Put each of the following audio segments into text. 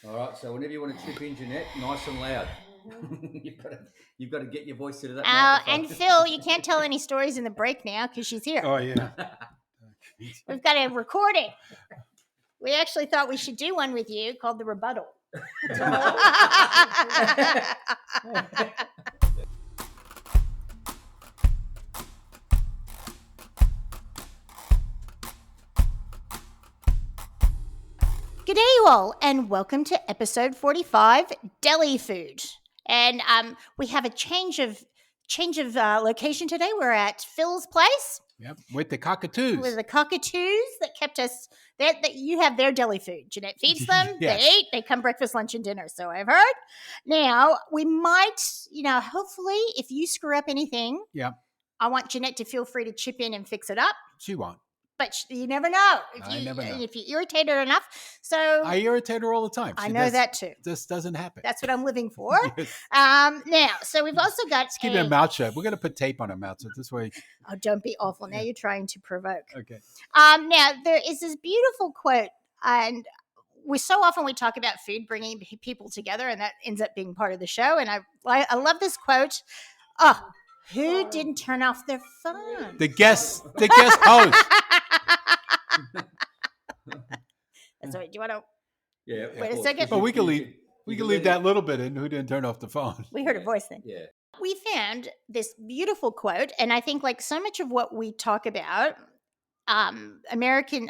All right, so whenever you want to chip in, Jeanette, nice and loud. you've got to get your voice into that microphone. And Phil, you can't tell any stories in the break now because she's here. Oh, yeah. We've got a recording. We actually thought we should do one with you called the rebuttal. Gdayall, and welcome to episode 45, Deli Food. And we have a change of location today. We're at Phil's place. Yep, with the cockatoos. With the cockatoos that kept us. That you have their deli food. Jeanette feeds them. Yes. They eat. They come breakfast, lunch, and dinner. So I've heard. Now we might, hopefully, if you screw up anything, I want Jeanette to feel free to chip in and fix it up. She won't. But you never know. I never know. If you irritate her enough. So I irritate her all the time. I know that too. This doesn't happen. That's what I'm living for. Yes. Now, so we've also got. Let's keep her mouth shut. We're going to put tape on her mouth so this way. Oh, don't be awful. Now you're trying to provoke. Okay. Now, there is this beautiful quote, and we talk about food bringing people together, and that ends up being part of the show. And I love this quote. Oh, who didn't turn off their phone? The guest host. Sorry, do you want to? Yeah. Wait a second. But we can leave that little bit in. Who didn't turn off the phone? We heard a voice then. Yeah. We found this beautiful quote, and I think like so much of what we talk about, I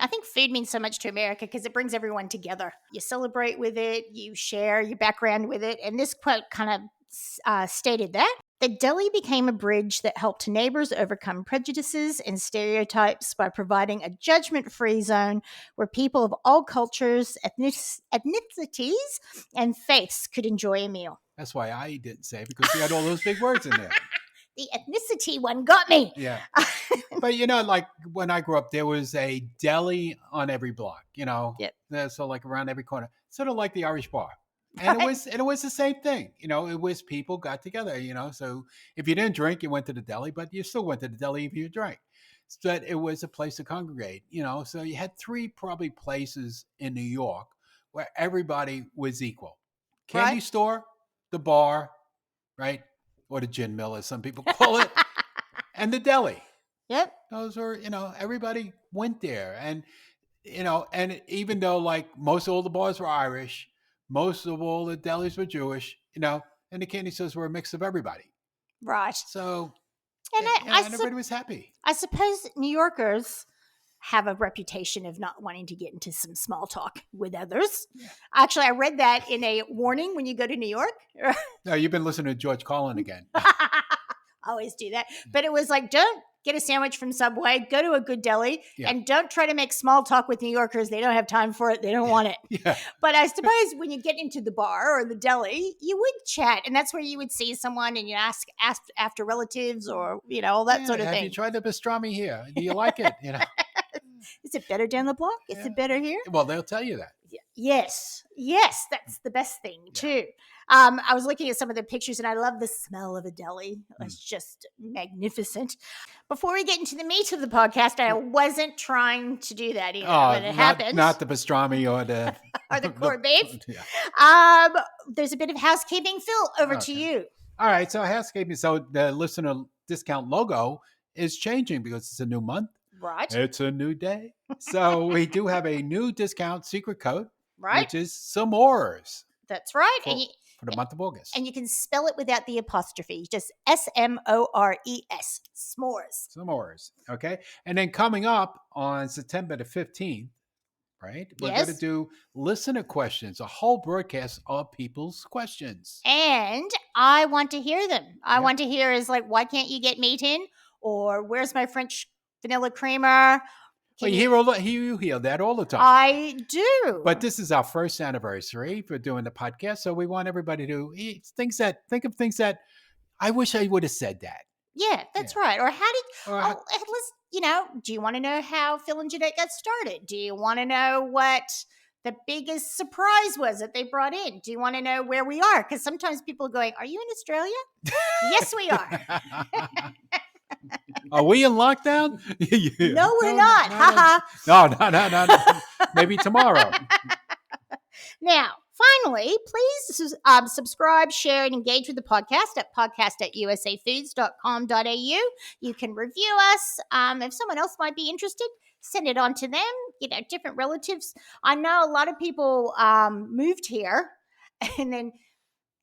think food means so much to America because it brings everyone together. You celebrate with it, you share your background with it, and this quote kind of stated that. The deli became a bridge that helped neighbors overcome prejudices and stereotypes by providing a judgment-free zone where people of all cultures, ethnicities, and faiths could enjoy a meal. That's why I didn't say it, because we had all those big words in there. The ethnicity one got me. Yeah. But, like when I grew up, there was a deli on every block, Yep. So like around every corner, sort of like the Irish bar. And it was the same thing. It was people got together, so if you didn't drink, you went to the deli, but you still went to the deli if you drank. So it was a place to congregate, so you had three probably places in New York where everybody was equal. Candy store, the bar, right? Or the gin mill, as some people call it, and the deli. Yep. Those were, everybody went there. And, and even though like most of all the bars were Irish, most of all the delis were Jewish, and the candy stores were a mix of everybody. Right. So, and everybody was happy. I suppose New Yorkers have a reputation of not wanting to get into some small talk with others. Yeah. Actually, I read that in a warning when you go to New York. No, you've been listening to George Carlin again. I always do that. But it was like, don't get a sandwich from Subway, go to a good deli, and don't try to make small talk with New Yorkers. They don't have time for it. They don't want it. Yeah. But I suppose when you get into the bar or the deli, you would chat. And that's where you would see someone and you ask after relatives or, all that sort of thing. Have you tried the pastrami here? Do you like it? Is it better down the block? Is it better here? Well, they'll tell you that. Yes, that's the best thing too. I was looking at some of the pictures and I love the smell of a deli. It's just magnificent. Before we get into the meat of the podcast, I wasn't trying to do that either, but it happened. Not the pastrami or the or the corned beef. Yeah. There's a bit of housekeeping. Phil, over to you. All right, so housekeeping. So the listener discount logo is changing because it's a new month. Right. It's a new day. So we do have a new discount secret code, right? Which is s'mores. That's right. For the month of August. And you can spell it without the apostrophe, just S-M-O-R-E-S, s'mores. S'mores, okay? And then coming up on September the 15th, right? We're going to do listener questions, a whole broadcast of people's questions. And I want to hear them. I want to hear is like, why can't you get meat in? Or where's my French vanilla creamer? Well, you hear that all the time. I do. But this is our first anniversary for doing the podcast, so we want everybody to think of things that I wish I would have said that. Yeah, that's right. Or do you want to know how Phil and Jeanette got started? Do you want to know what the biggest surprise was that they brought in? Do you want to know where we are? Because sometimes people are going, are you in Australia? Yes, we are. Are we in lockdown? Yeah. No, we're not. No. Maybe tomorrow. Now, Finally, please subscribe, share, and engage with the podcast at podcast@usafoods.com.au. You can review us. If someone else might be interested, send it on to them. Different relatives. I know a lot of people moved here and then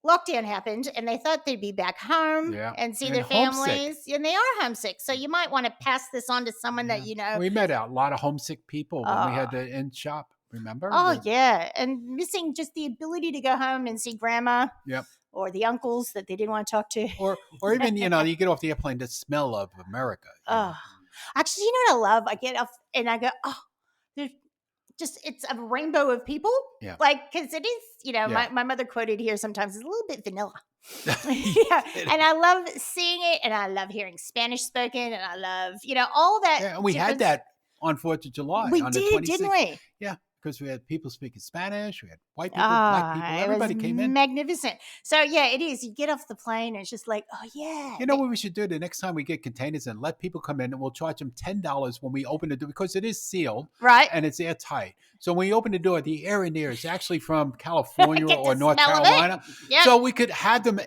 lockdown happened and they thought they'd be back home and see their families. And they are homesick. So you might want to pass this on to someone that you know. We met a lot of homesick people when we had the in shop. Remember? And missing just the ability to go home and see grandma. Yep. Or the uncles that they didn't want to talk to. Or even, you get off the airplane, the smell of America. Actually, you know what I love? I get off and I go, there's it's a rainbow of people. Yeah. Because it is, my mother quoted here sometimes, it's a little bit vanilla. And I love seeing it, and I love hearing Spanish spoken, and I love, all that. Yeah, and we had that on 4th of July. We on did, the 26th. didn't we? Yeah. Because we had people speaking Spanish, we had white people, black people, everybody came in. Magnificent. So, it is. You get off the plane, and it's just like, oh, yeah. You know what we should do the next time we get containers and let people come in, and we'll charge them $10 when we open the door because it is sealed. Right. And it's airtight. So when you open the door, the air in there is actually from California or North Carolina. Yep. So we could have them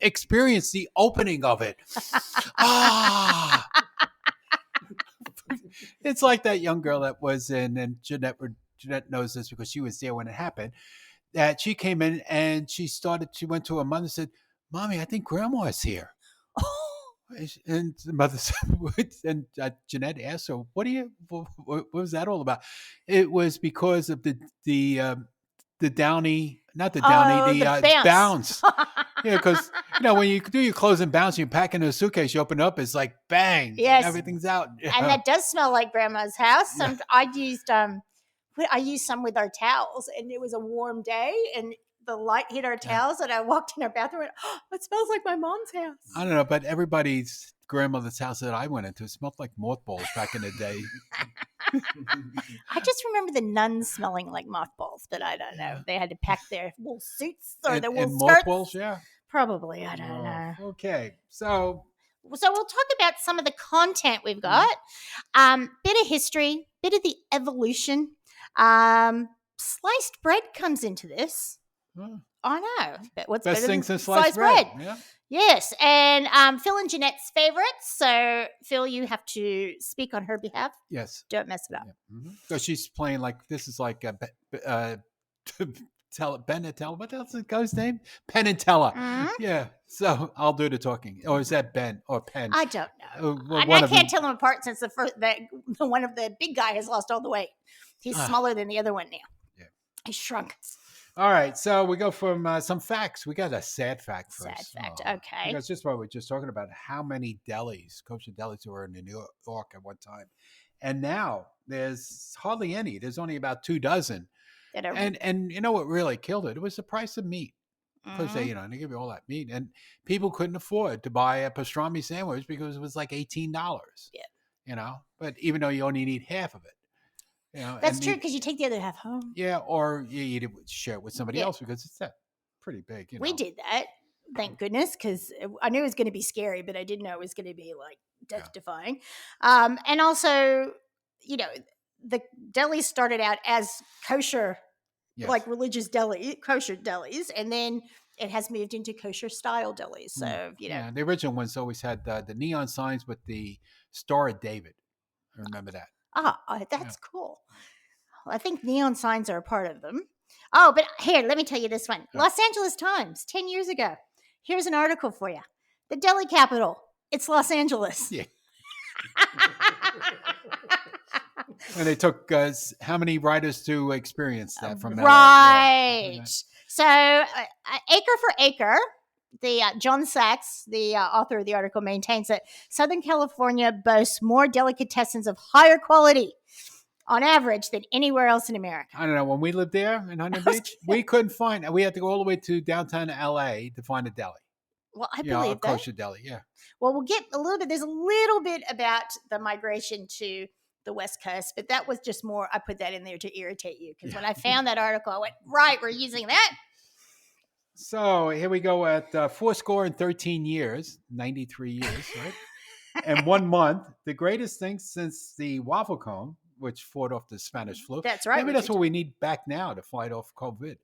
experience the opening of it. It's like that young girl that was in, and Jeanette knows this because she was there when it happened, that she came in and she went to her mother and said, "Mommy, I think Grandma's here." And the mother said, and Jeanette asked her, what was that all about? It was because of the downy, not the downy, the bounce. Because, when you do your clothes and bounce, you pack into a suitcase, you open it up, it's like, bang, everything's out. And that does smell like Grandma's house. I used some with our towels, and it was a warm day, and the light hit our towels, and I walked in our bathroom and it smells like my mom's house. I don't know, but everybody's grandmother's house that I went into smelled like mothballs back in the day. I just remember the nuns smelling like mothballs, but I don't know. They had to pack their wool suits or their wool skirts. Mothballs, yeah. Probably, I don't know. Okay, so we'll talk about some of the content we've got. Bit of history, bit of the evolution. Sliced bread comes into this. I know. But what's best better thing than since sliced bread? Yeah. Yes. And Phil and Jeanette's favorites. So, Phil, you have to speak on her behalf. Yes. Don't mess it up. Yeah. Mm-hmm. So she's playing this is like Ben and Teller. What else is the guy's name? Penn and Teller. Mm-hmm. Yeah. So I'll do the talking. Or is that Ben or Penn? I don't know. I can't tell them apart since the one of the big guy has lost all the weight. He's smaller than the other one now. Yeah. He's shrunk. All right, so we go from some facts. We got a sad fact first. Sad fact, okay. Because just what we were just talking about, how many delis, kosher delis were in New York at one time. And now there's hardly any. There's only about 2 dozen. And you know what really killed it? It was the price of meat. Because they give you all that meat. And people couldn't afford to buy a pastrami sandwich because it was like $18. Yeah. But even though you only need half of it. That's true, because you take the other half home. Yeah, or you eat it, share it with somebody else because it's pretty big. We did that, thank goodness, because I knew it was going to be scary, but I didn't know it was going to be like death-defying. And also, the delis started out as kosher, like religious kosher delis, and then it has moved into kosher-style delis. So the original ones always had the neon signs with the Star of David. I remember that. That's cool. I think neon signs are a part of them. Oh, but here, let me tell you this one. Yeah. Los Angeles Times, 10 years ago. Here's an article for you. The deli capital. It's Los Angeles. Yeah. And they took how many writers to experience that from LA? Right. Yeah. So, acre for acre, the John Sachs, the author of the article, maintains that Southern California boasts more delicatessens of higher quality on average than anywhere else in America. I don't know. When we lived there in Huntington Beach, we couldn't find. We had to go all the way to downtown LA to find a deli. Well, I believe a kosher deli. Yeah. Well, we'll get a little bit. There's a little bit about the migration to the West Coast, but that was just more. I put that in there to irritate you because when I found that article, I went, right, we're using that. So here we go at 13 years, 93 years, right? And 1 month, the greatest thing since the waffle cone which fought off the Spanish flu. That's right. Maybe that's what we need back now to fight off COVID.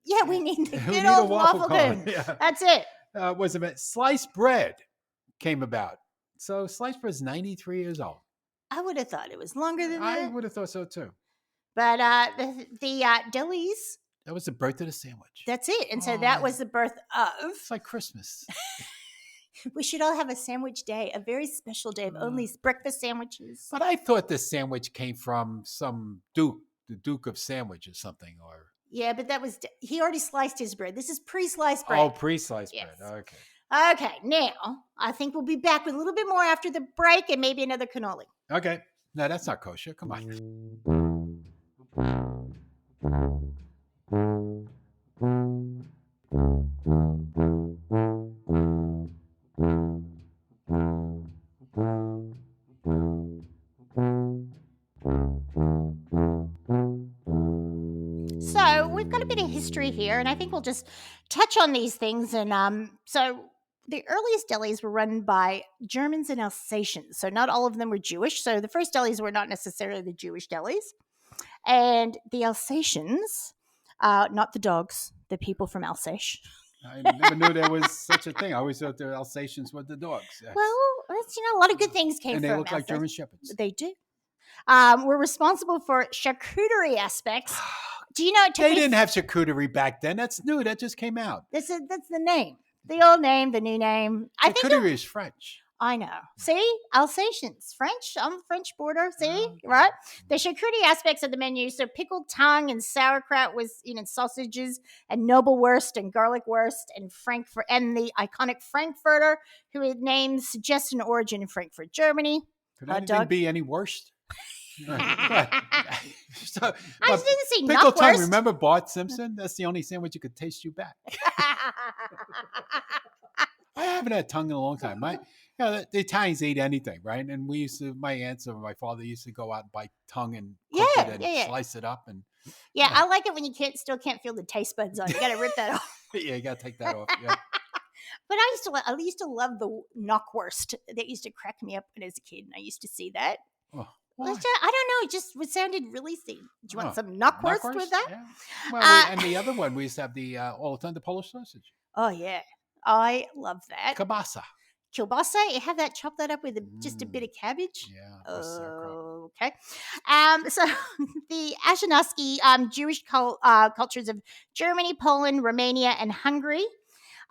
Yeah, we need the We good need a old waffle waffle cone. cone. Yeah. That's it. Was it sliced bread came about? So sliced bread is 93 years old. I would have thought it was longer than I that. would have thought so too. But the Delis, That was the birth of the sandwich. that's it. And so that was the birth of. It's like Christmas. We should all have a sandwich day, a very special day of only breakfast sandwiches. But I thought the sandwich came from some duke, the Duke of Sandwich or something. Or Yeah, but that was, he already sliced his bread. This is pre-sliced bread. Oh, pre-sliced Yes. bread. Okay. Okay, now I think we'll be back with a little bit more after the break and maybe another cannoli. Okay. No, that's not kosher. Come on. So we've got a bit of history here, and I think we'll just touch on these things. And so the earliest delis were run by Germans and Alsatians. So not all of them were Jewish. So the first delis were not necessarily the Jewish delis. And the Alsatians, not the dogs, the people from Alsace. I never knew there was such a thing. I always thought the Alsatians were the dogs. Yeah. Well, that's, a lot of good things came And from they look like Alsace. German Shepherds. They do. Were responsible for charcuterie aspects. Do you know it took They me didn't have charcuterie back then. That's new. That just came out. that's the name. The old name, the new name. I think Charcuterie is French. I know. See? Alsatians. French on the French border. See? Okay. Right? The charcuterie aspects of the menu. So pickled tongue and sauerkraut was, sausages and Nobelwurst and garlic wurst and Frankfurt and the iconic Frankfurter, whose name suggests an origin in Frankfurt, Germany. Could Hot anything dog. be any worse? So, I but just didn't see pickled tongue. knockwurst. Remember Bart Simpson? That's the only sandwich you could taste you back. I haven't had tongue in a long time. The Italians eat anything, right? And we used to, my aunts or my father used to go out and buy tongue and cook Yeah, it and yeah. slice it up. And Yeah, I like it when you still can't feel the taste buds on. You got to rip that off. yeah, you got to take that off. Yeah. But I used to love the knockwurst. That used to crack me up when I was a kid, and I used to see that. Oh, Well, why? I don't know. It just sounded really. Do you want some knockwurst with that? Yeah. Well, and the other one, we used to have all the time, the Polish sausage. Oh yeah, I love that. Kielbasa. Kielbasa, you have that, chop that up with just a bit of cabbage. Yeah. with sauerkraut. Okay. So the Ashkenazi Jewish cultures of Germany, Poland, Romania, and Hungary.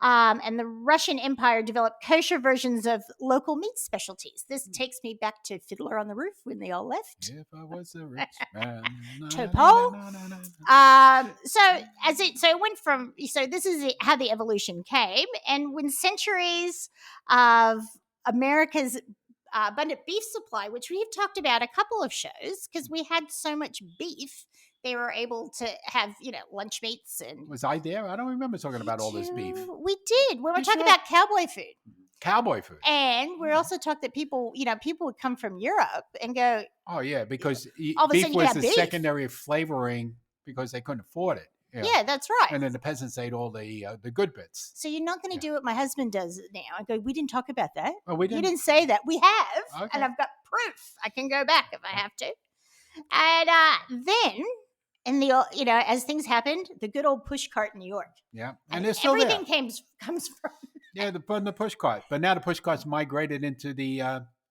And the Russian Empire developed kosher versions of local meat specialties. This takes me back to Fiddler on the Roof when they all left. If I was a rich man. Topo? So it went from, so this is how the evolution came. And when centuries of America's abundant beef supply, which we've talked about a couple of shows, because we had so much beef, they were able to have, lunch meats and. Was I there? I don't remember talking about all this beef. We did. We were You talking sure? about cowboy food. Cowboy food. And we also talked that people would come from Europe and go, Oh, yeah, because All of a beef sudden you was have the beef. secondary flavoring because they couldn't afford it. yeah, that's right. And then the peasants ate all the good bits. So you're not going to do what my husband does now. I go, we didn't talk about that. Oh, we You didn't. didn't say that. We have, Okay. and I've got proof. I can go back if I have to. And then, as things happened, the good old push cart in New York. Yeah, and they're still everything there. comes from. Yeah, the push cart. But now the push cart's migrated into the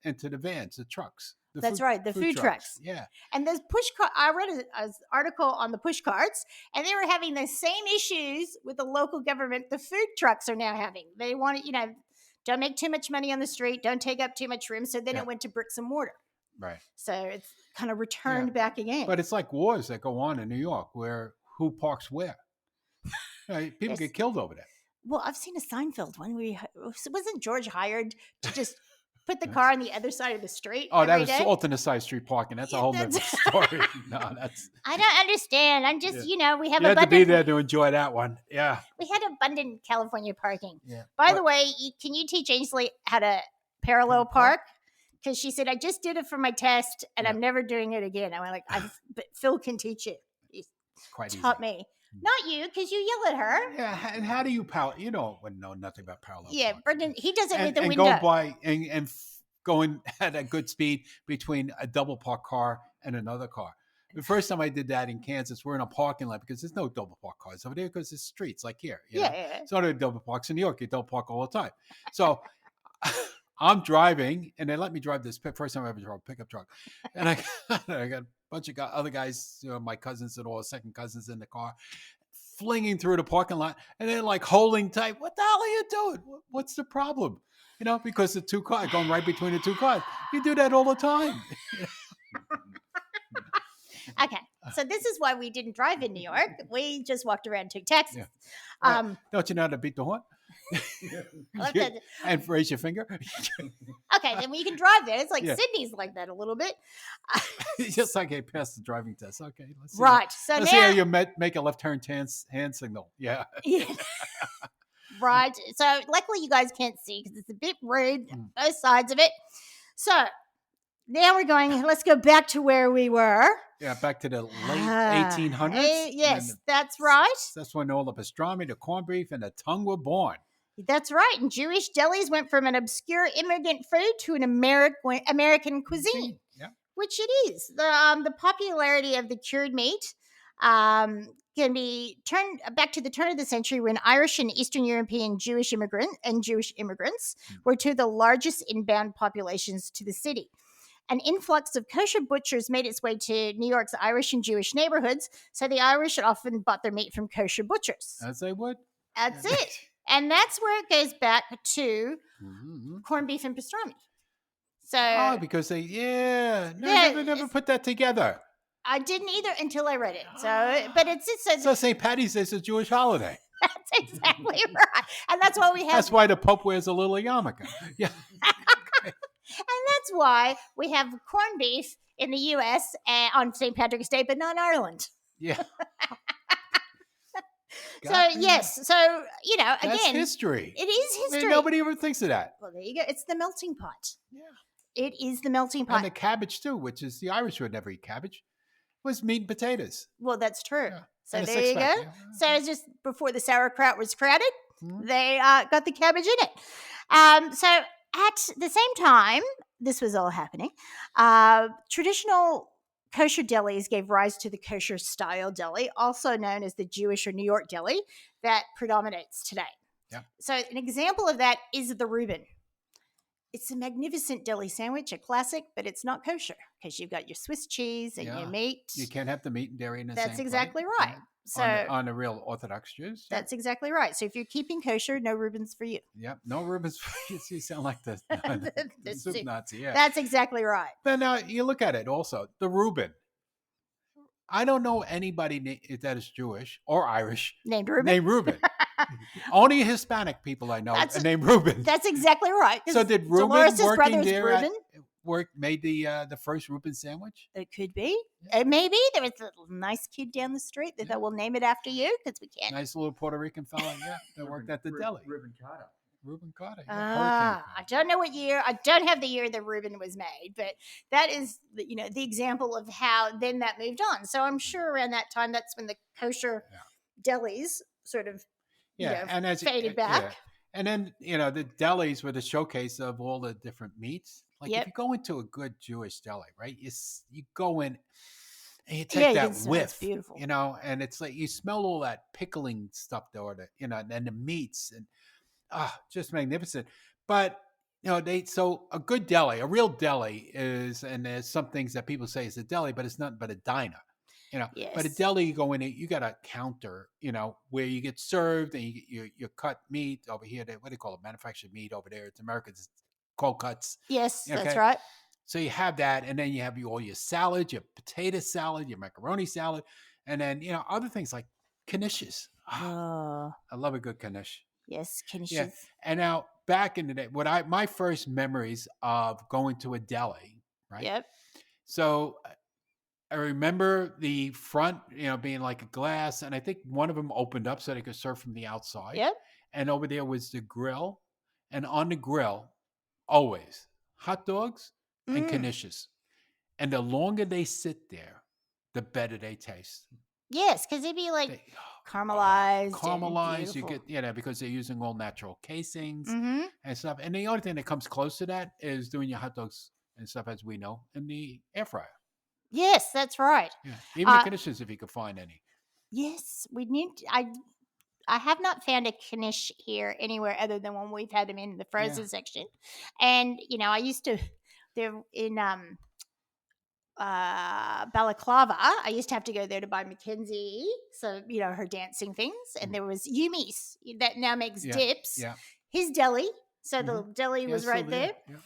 vans, the trucks. That's right, the food trucks. Yeah. And this push cart, I read an article on the push carts, and they were having the same issues with the local government the food trucks are now having. They want to, don't make too much money on the street, don't take up too much room. So then it went to bricks and mortar. Right. So it's kind of returned back again. But it's like wars that go on in New York where who parks where. People Yes. get killed over that. Well, I've seen a Seinfeld one where wasn't George hired to just put the car on the other side of the street? Oh, that every was day? alternate side street parking. That's a whole different story. No, that's. I don't understand. I'm just, we have You had to be abundant. there to enjoy that one. Yeah. We had abundant California parking. Yeah. By But- the way, can you teach Ainsley how to parallel park? Because she said, I just did it for my test and I'm never doing it again. I went like, but Phil can teach it. He quite taught easy. me. Not you, because you yell at her. Yeah, and how do you you don't know nothing about parallel Yeah, parking. Brendan, he does it with the and window. go by and going at a good speed between a double park car and another car. The first time I did that in Kansas, we're in a parking lot because there's no double park cars over there because it's streets like here. You know? Yeah. So there are double parks in New York. You double park all the time. So I'm driving, and they let me drive this first time I ever drove a pickup truck. And I got a bunch of other guys, my cousins and all, second cousins in the car, flinging through the parking lot, and they're like holding tight. What the hell are you doing? What's the problem? Because the two cars going right between the two cars. You do that all the time. Okay, so this is why we didn't drive in New York. We just walked around, took taxis. Yeah. Don't you know how to beat the horn? And raise your finger. Okay, then you can drive there. It's like Sydney's like that a little bit. Just like I passed the driving test. Okay, let's see. Right. So let's see how you make a left-turn hand signal. Yeah. Right. So luckily you guys can't see because it's a bit rude, both sides of it. So now we're going, let's go back to where we were. Yeah, back to the late 1800s. Yes, that's right. That's when all the pastrami, the corned beef, and the tongue were born. That's right. And Jewish delis went from an obscure immigrant food to an American cuisine, which it is. The popularity of the cured meat can be turned back to the turn of the century when Irish and Eastern European Jewish immigrants were two of the largest inbound populations to the city. An influx of kosher butchers made its way to New York's Irish and Jewish neighborhoods, so the Irish often bought their meat from kosher butchers. As they would. That's it. And that's where it goes back to corned beef and pastrami. So, because they never put that together. I didn't either until I read it. But So St. Patty's Day is a Jewish holiday. That's exactly right. And that's why we have. That's why the Pope wears a little yarmulke. Yeah. And that's why we have corned beef in the U.S. on St. Patrick's Day, but not in Ireland. Yeah. Yes. So, again. That's history. It is history. Nobody ever thinks of that. Well, there you go. It's the melting pot. Yeah. It is the melting pot. And the cabbage, too, which is the Irish would never eat cabbage, was meat and potatoes. Well, that's true. Yeah. So and there you go. Yeah. So it's just before the sauerkraut was crowded, they got the cabbage in it. So at the same time, this was all happening. Traditional kosher delis gave rise to the kosher style deli, also known as the Jewish or New York deli, that predominates today. Yeah. So an example of that is the Reuben. It's a magnificent deli sandwich, a classic, but it's not kosher because you've got your Swiss cheese and your meat. You can't have the meat and dairy in the That's same exactly plate. right. So on the real Orthodox Jews. That's exactly right. So if you're keeping kosher, no Reubens for you. Yep, no Reubens for you. You sound like the soup Nazi. Yeah, that's exactly right. But now you look at it also. The Reuben. I don't know anybody that is Jewish or Irish named Reuben. Only Hispanic people I know are named Reuben. That's exactly right. So did Reuben working there made the first Reuben sandwich? It could be. Maybe there was a little nice kid down the street that they will name it after you because we can't. Nice little Puerto Rican fella, that worked at the deli. Reuben Carter. I don't know what year. I don't have the year that Reuben was made, but that is, the example of how then that moved on. So I'm sure around that time, that's when the kosher delis sort of faded back. Yeah. And then, the delis were the showcase of all the different meats. Like if you go into a good Jewish deli, right? You go in and you take that whiff, beautiful. And it's like you smell all that pickling stuff there, and the meats and just magnificent. But so a good deli, a real deli is, and there's some things that people say is a deli, but it's nothing but a diner. Yes. But a deli, you go in, you got a counter, where you get served and you cut meat over here. What do you call it? Manufactured meat over there. It's Americans, cold cuts. Yes, that's right. So you have that, and then you have all your salad, your potato salad, your macaroni salad, and then other things like knishes. I love a good knish. Yes, knishes. Yeah. And now back in the day, my first memories of going to a deli, right? Yep. So I remember the front, being like a glass, and I think one of them opened up so they could serve from the outside. Yep. And over there was the grill, and on the grill, always hot dogs and knishes. And the longer they sit there, the better they taste. Yes, because they'd be like caramelized. Caramelized, you get, because they're using all natural casings and stuff. And the only thing that comes close to that is doing your hot dogs and stuff, as we know, in the air fryer. Yes, that's right. Yeah, even the Uh, conditions if you could find any. yes, we need. I have not found a knish here anywhere other than when we've had them in the Yeah. frozen section. And I used to there in Balaclava. I used to have to go there to buy Mackenzie, so her dancing things. And there was Yumi's that now makes Yeah. dips. Yeah. His deli, so the Mhm. deli Yeah, was it's still right there. Yeah.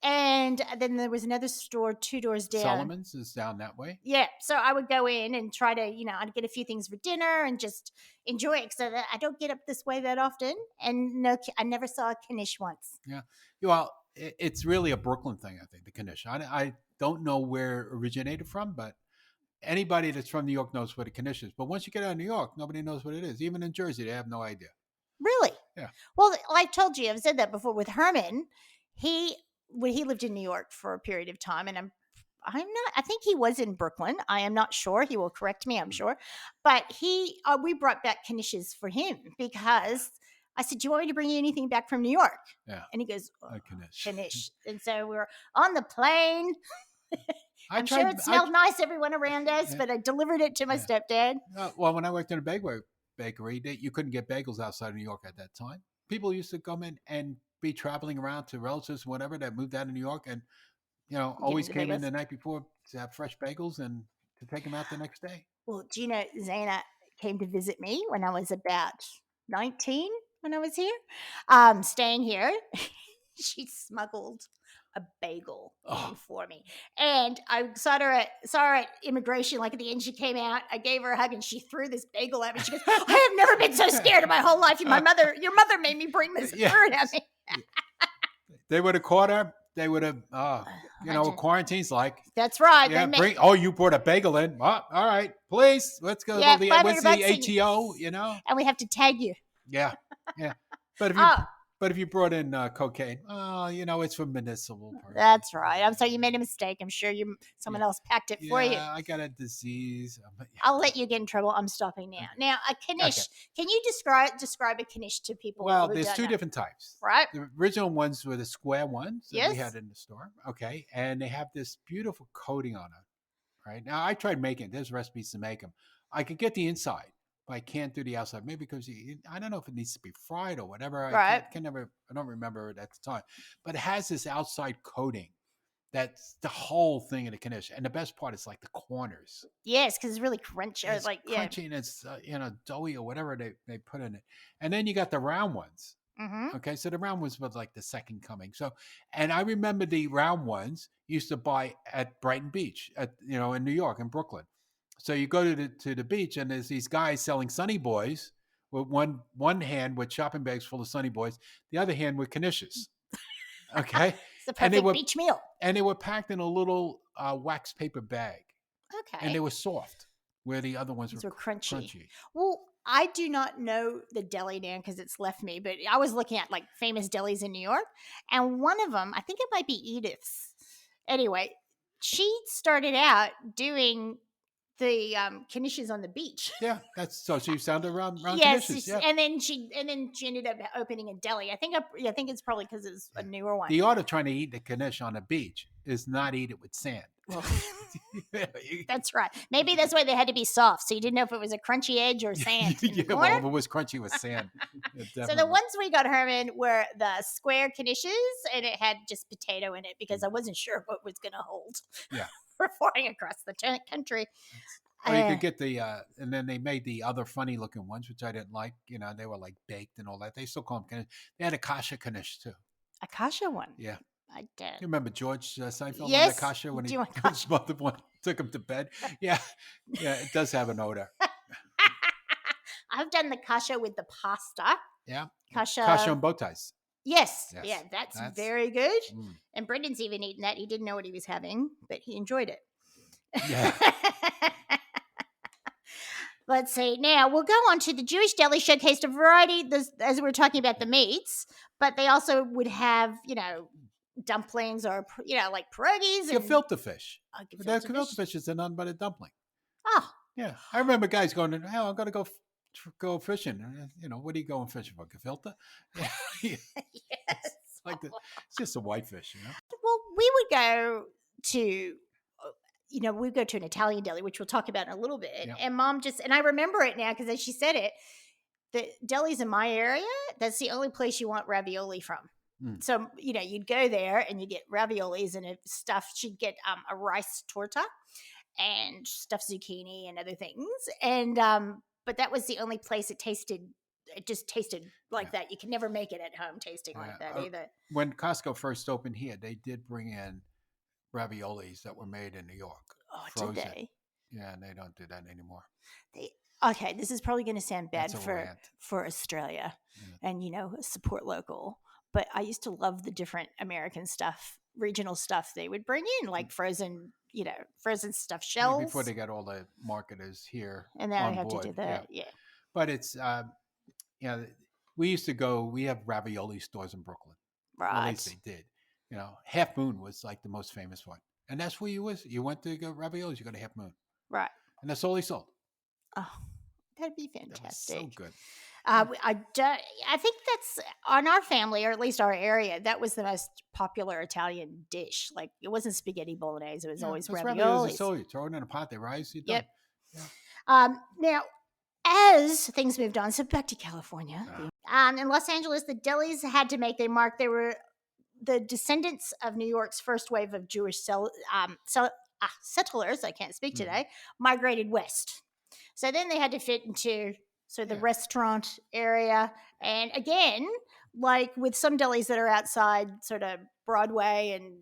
And then there was another store 2 doors down. Solomon's is down that way. Yeah, so I would go in and try to, I'd get a few things for dinner and just enjoy it so that I don't get up this way that often. And no, I never saw a knish once. Yeah. Well, it's really a Brooklyn thing, I think, the knish. I don't know where it originated from, but anybody that's from New York knows what a knish is. But once you get out of New York, nobody knows what it is. Even in Jersey, they have no idea. Really? Yeah. Well, I told you, I've said that before with Herman. He lived in New York for a period of time, and I'm not. I think he was in Brooklyn. I am not sure. He will correct me. I'm sure, but we brought back knishes for him because I said, "Do you want me to bring you anything back from New York?" Yeah. And he goes, A knish. "Knish." And so we were on the plane. I'm sure it smelled nice, everyone around us, but I delivered it to my stepdad. Well, when I worked in a bakery, you couldn't get bagels outside of New York at that time. People used to come in and be traveling around to relatives, whatever, that moved out of New York, and always came in the night before to have fresh bagels and to take them out the next day. Well, do you know, Zana came to visit me when I was about 19 when I was here, staying here. She smuggled a bagel in for me. And I saw her at immigration, like at the end she came out. I gave her a hug and she threw this bagel at me. She goes, I have never been so scared in my whole life. Your mother made me bring this bird at me. They would have caught her. They would have, what quarantine's like. That's right. Yeah, you brought a bagel in. Oh, all right, please, let's go. Yeah, what's the ATO, And we have to tag you. Yeah, yeah. But if you brought in cocaine, it's for medicinal purposes. That's right. I'm sorry you made a mistake. I'm sure someone else packed it for you. Yeah, I got a disease. I'll let you get in trouble. I'm stopping now. Now, a knish. Okay. Can you describe a knish to people? Well, there's two different types. Right. The original ones were the square ones that we had in the store. Okay. And they have this beautiful coating on it. Right. Now, I tried making it. There's recipes to make them. I could get the inside, but I can't do the outside. Maybe because I don't know if it needs to be fried or whatever. Right. I don't remember it at the time. But it has this outside coating. That's the whole thing in the knish. And the best part is like the corners. Yes, because it's really crunchy. It's crunchy and it's doughy or whatever they put in it. And then you got the round ones. Mm-hmm. Okay, so the round ones were like the second coming. So, and I remember the round ones used to buy at Brighton Beach, in New York, in Brooklyn. So you go to the beach and there's these guys selling Sunny Boys with one hand with shopping bags full of Sunny Boys, the other hand with knishes. Okay, it's the perfect beach meal. And they were packed in a little wax paper bag. Okay, and they were soft, where the other ones were crunchy. Well, I do not know the deli now because it's left me, but I was looking at like famous delis in New York, and one of them, I think it might be Edith's. Anyway, she started out doing the knishes on the beach. Yeah, so she found around yes, knishes. Yeah. and then she ended up opening a deli. I think it's probably because it's a newer one. The art of trying to eat the knish on the beach is not eat it with sand. Well, that's right. Maybe that's why they had to be soft, so you didn't know if it was a crunchy edge or sand. Well, if it was crunchy, it was sand. So the ones we got, Herman, were the square knishes, and it had just potato in it because I wasn't sure what was going to hold. Yeah. For flying across the country. Or you could get the, and then they made the other funny looking ones, which I didn't like. They were like baked and all that. They still call them knish. They had a kasha knish too. A kasha one? Yeah. I did. You remember George Seinfeld? Yes. The kasha when he smothered one, took him to bed? Yeah. Yeah, it does have an odor. I've done the kasha with the pasta. Yeah. Kasha and bow ties. Yes. Yeah, that's very good. And Brendan's even eaten that. He didn't know what he was having, but he enjoyed it. Yeah. Let's see. Now we'll go on to the Jewish deli showcased a variety, as we were talking about the meats, but they also would have, dumplings or, like pierogies. Gefilte fish. The gefilte fish is nothing but a dumpling. Oh. Yeah. I remember guys going, I'm going to go fishing. What are you going fishing for? Gefilte? Yeah. Yes. It's just a whitefish, Well, we would go to, we go to an Italian deli, which we'll talk about in a little bit. Yeah. And Mom and I remember it now because as she said it, the delis in my area, that's the only place you want ravioli from. Mm. So, you'd go there and you get raviolis and she'd get a rice torta and stuffed zucchini and other things. And, but that was the only place it just tasted like that. You can never make it at home tasting like that either. When Costco first opened here, they did bring in raviolis that were made in New York. Oh, frozen. did they? Yeah, and they don't do that anymore. Okay, this is probably going to sound bad That's a rant. for Australia Yeah. and, support local. But I used to love the different American stuff, regional stuff they would bring in, like frozen stuffed shells. Yeah, before they got all the marketers here and now on I have board. to do that. Yeah. But it's, we used to go, we have ravioli stores in Brooklyn. Right. Well, at least they did. Half Moon was like the most famous one. And that's where you went to go raviolis, you go to Half Moon. Right. And that's all they sold. Oh, that'd be That was fantastic. so good. I think that's on our family, or at least our area, that was the most popular Italian dish. Like it wasn't spaghetti bolognese; it was always raviolis. It's so you throw it in a pot, they rise. You're Yep. done. Yeah. Now, as things moved on, so back to California, in Los Angeles, the delis had to make their mark. They were the descendants of New York's first wave of Jewish settlers. I can't speak today. Migrated west, so then they had to fit into the restaurant area. And again, like with some delis that are outside sort of Broadway and,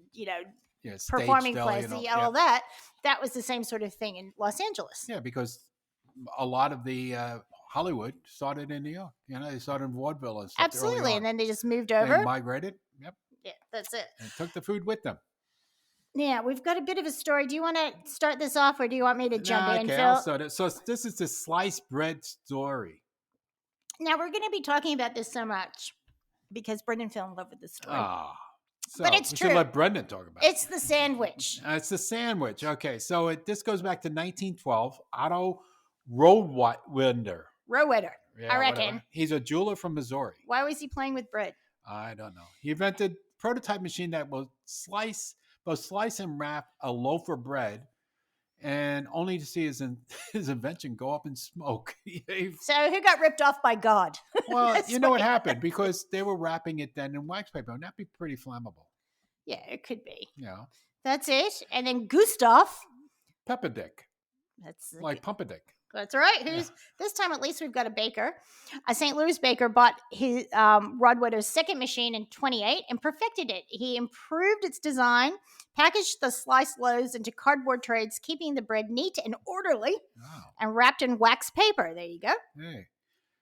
performing places, all that was the same sort of thing in Los Angeles. Yeah, because a lot of the Hollywood started in New York. They started in vaudeville and stuff. Absolutely. And then they just moved over. They migrated. Yep. Yeah, that's it. And took the food with them. Yeah, we've got a bit of a story. Do you want to start this off or do you want me to jump in, Okay, Phil? I'll start it. So this is the sliced bread story. Now, we're going to be talking about this so much because Brendan fell in love with this story. But it's we true. should let Brendan talk about it. It's the sandwich. It's the sandwich. Okay, so this goes back to 1912. Otto Rohwedder. Rohwedder, I reckon. Whatever. He's a jeweler from Missouri. Why was he playing with bread? I don't know. He invented a prototype machine that will slice and wrap a loaf of bread, and only to see his invention go up in smoke. So who got ripped off by God? Well, you know what happened? Because they were wrapping it then in wax paper, and that'd be pretty flammable. Yeah, it could be. Yeah. That's it. And then Gustav. Pepperdick. That's like Pumperdick. That's right. This time at least we've got a baker. A St. Louis baker bought his Rohwedder's second machine in 1928 and perfected it. He improved its design, packaged the sliced loaves into cardboard trays, keeping the bread neat and orderly, and wrapped in wax paper. There you go. Hey.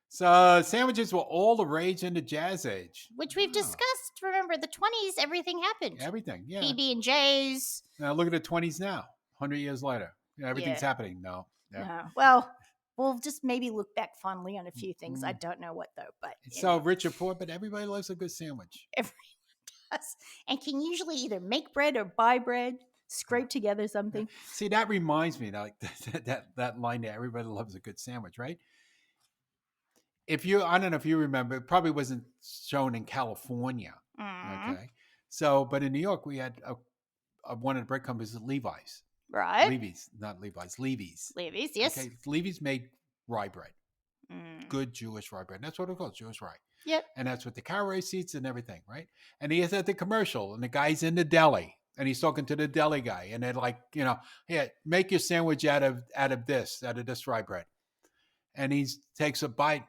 So sandwiches were all the rage in the Jazz Age. Which we've discussed. Remember, the 20s, everything happened. Everything, yeah. PB&Js. Now look at the 20s now, 100 years later. Everything's happening now. Yeah. No. Well, we'll just maybe look back fondly on a few things. I don't know what, though. But it's so rich or poor, but everybody loves a good sandwich. Everyone does. And can usually either make bread or buy bread, scrape together something. See, that reminds me, like that line there, everybody loves a good sandwich, right? I don't know if you remember, it probably wasn't shown in California. Okay. So, but in New York, we had one of the bread companies, Levi's. Right. Levy's, not Levi's, Levy's. Levy's, yes. Okay. Levy's made rye bread. Good Jewish rye bread. And that's what it calls, Jewish rye. Yep. And that's with the caraway seeds and everything, right? And he is at the commercial, and the guy's in the deli, and he's talking to the deli guy, and they're like, here, make your sandwich out of this rye bread. And he takes a bite.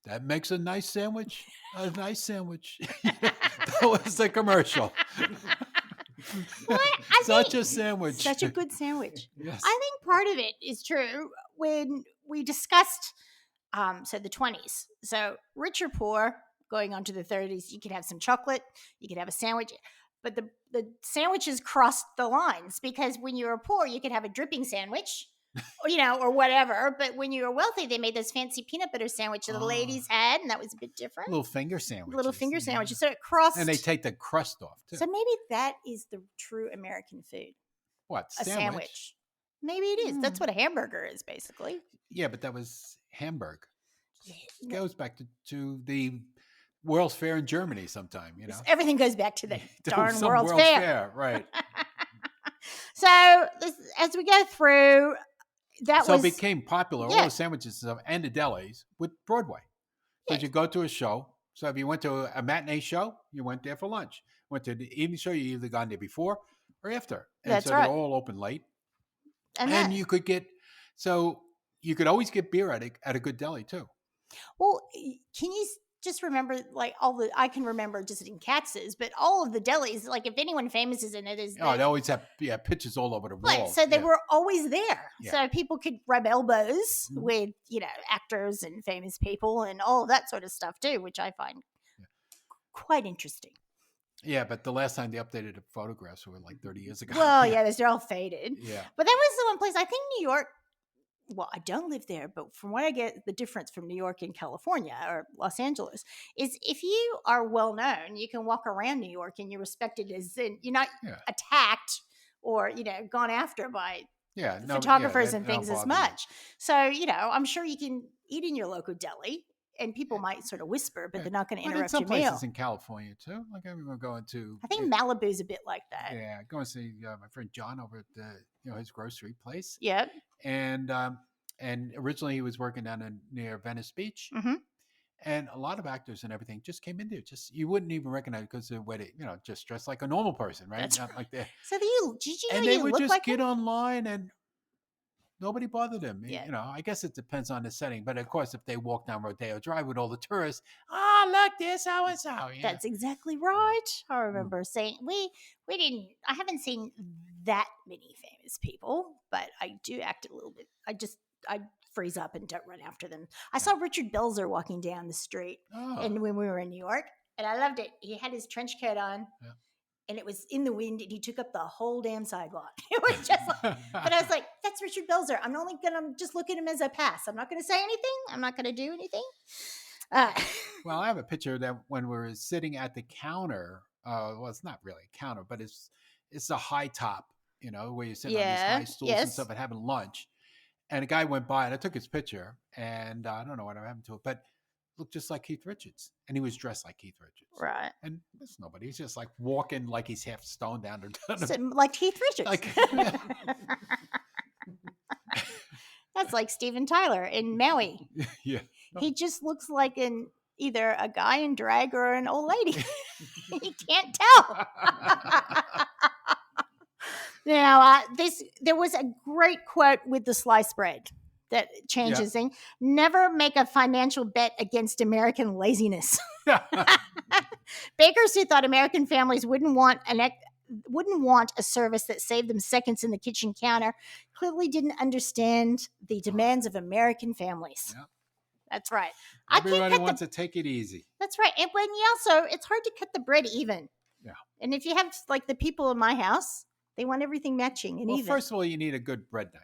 That makes a nice sandwich. A nice sandwich. That was the commercial. Such a sandwich. Such a good sandwich. Yes. I think part of it is true when we discussed the 20s. So rich or poor, going on to the 30s, you could have some chocolate, you could have a sandwich. But the sandwiches crossed the lines because when you were poor, you could have a dripping sandwich. Or whatever. But when you were wealthy, they made those fancy peanut butter sandwiches the ladies had, and that was a bit different. Little finger sandwiches. So it crossed. And they take the crust off, too. So maybe that is the true American food. What? A sandwich. Maybe it is. That's what a hamburger is, basically. Yeah, but that was Hamburg. It goes back to the World's Fair in Germany sometime, Everything goes back to the darn World's World's Fair. Right. So as we go through, that So was it became popular, all yeah, the sandwiches and stuff, and the delis with Broadway. Because yeah, you go to a show. So if you went to a matinee show, you went there for lunch. Went to the evening show, you either gone there before or after. And that's so they're right. all open late. And And that you could get, so you could always get beer at a good deli too. well, can you just remember like all the I can remember just in Katz's, but all of the delis, like if anyone famous is in it, is Oh, they always have pictures all over the right. walls. So they Yeah. were always there. Yeah. So people could rub elbows Mhm. with, actors and famous people and all of that sort of stuff too, which I find quite interesting. Yeah, but the last time they updated the photographs were like 30 years ago. Well, yeah, they're all faded. Yeah. But that was the one place, I think New York, well, I don't live there, but from what I get, the difference from New York and California or Los Angeles is if you are well known, you can walk around New York and you're respected as in, you're not Yeah. attacked or, gone after by Yeah. photographers and they don't things as bother you. much. So, I'm sure you can eat in your local deli and people might sort of whisper, but Yeah. they're not going to But in interrupt some your meal. places in California too, like I remember going to. I think Malibu's a bit like that. Yeah, going to see my friend John over at his grocery place, Yep. and originally he was working down near Venice Beach, Mm-hmm. and a lot of actors and everything just came in there. Just you wouldn't even recognize because of the way they, just dressed like a normal person, right? That's Not like that. So did you know And they you would look just like get them? online and nobody bothered them. Yeah. I guess it depends on the setting, but of course, if they walk down Rodeo Drive with all the tourists, look, there's so and so. Yeah. That's exactly right. I remember saying we didn't. I haven't seen that many famous people, but I do act a little bit. I freeze up and don't run after them. I saw Richard Belzer walking down the street, Oh, and when we were in New York, and I loved it. He had his trench coat on, Yeah. and it was in the wind, and he took up the whole damn sidewalk. It was just like, but I was like, that's Richard Belzer. I'm only gonna just look at him as I pass. I'm not gonna say anything. I'm not gonna do anything. Well, I have a picture that when we were sitting at the counter, well, it's not really a counter, but it's a high top, where you're sitting on these high stools and Yes. stuff and having lunch. And a guy went by and I took his picture, and I don't know what happened to it, but looked just like Keith Richards, and he was dressed like Keith Richards. Right. And it's nobody. He's just like walking like he's half stoned down the. So, like Keith Richards. Like, That's like Steven Tyler in Maui. yeah. He just looks like either a guy in drag or an old lady. You can't tell. Now, there was a great quote with the sliced bread that changes things. Never make a financial bet against American laziness. Bakers who thought American families wouldn't want a service that saved them seconds in the kitchen counter clearly didn't understand the demands of American families. Yeah. That's right. Everybody wants to take it easy. That's right. And when you also, it's hard to cut the bread even. Yeah. And if you have like the people in my house, they want everything matching and Well, even. first of all, you need a good bread knife.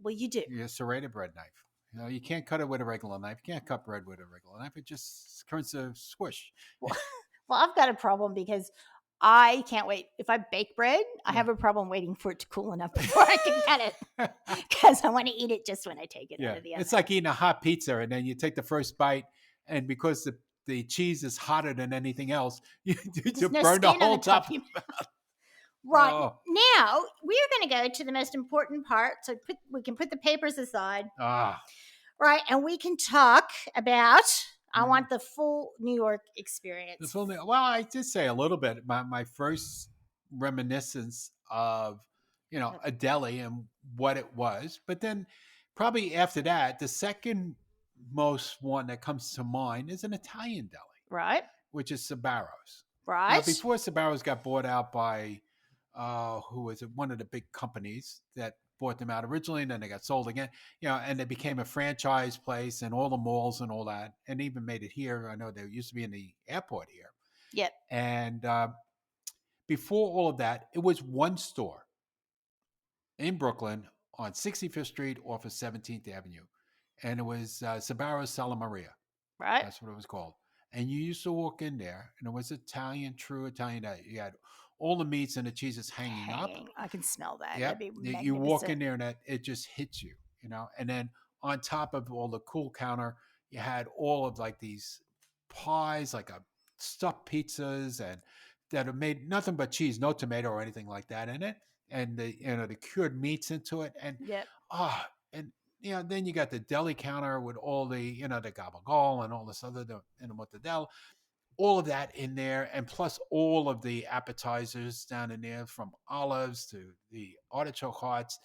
Well, you do. A serrated bread knife. You can't cut it with a regular knife. You can't cut bread with a regular knife. It just turns to squish. Well, I've got a problem because I can't wait. If I bake bread, I have a problem waiting for it to cool enough before I can cut it because I want to eat it just when I take it out of the oven. It's like eating a hot pizza, and then you take the first bite, and because the cheese is hotter than anything else, you no burn the skin on whole the top top. of your Right. Oh. Now, we're going to go to the most important part. So we can put the papers aside. Right. And we can talk about, I want the full New York experience. Well, I did say a little bit. My first reminiscence of, a deli and what it was. But then probably after that, the second most one that comes to mind is an Italian deli. Right. Which is Sbarro's. Right. Now, before Sbarro's got bought out by, who was it? One of the big companies that bought them out originally, and then they got sold again. And they became a franchise place and all the malls and all that, and even made it here. I know they used to be in the airport here. Yep. And before all of that, it was one store in Brooklyn on 65th Street off of 17th Avenue, and it was Sbarro's Sala Maria. Right. That's what it was called. And you used to walk in there, and it was true Italian. You had all the meats and the cheeses hanging up. I can smell that. Yep. That'd be You walk in there, and it just hits you, And then on top of all the cool counter, you had all of like these pies, like stuffed pizzas, and that are made nothing but cheese, no tomato or anything like that in it. and the cured meats into it, and Yep. and then you got the deli counter with all the the gabagol and all this other mortadella, all of that in there, and plus all of the appetizers down in there, from olives to the artichoke hearts,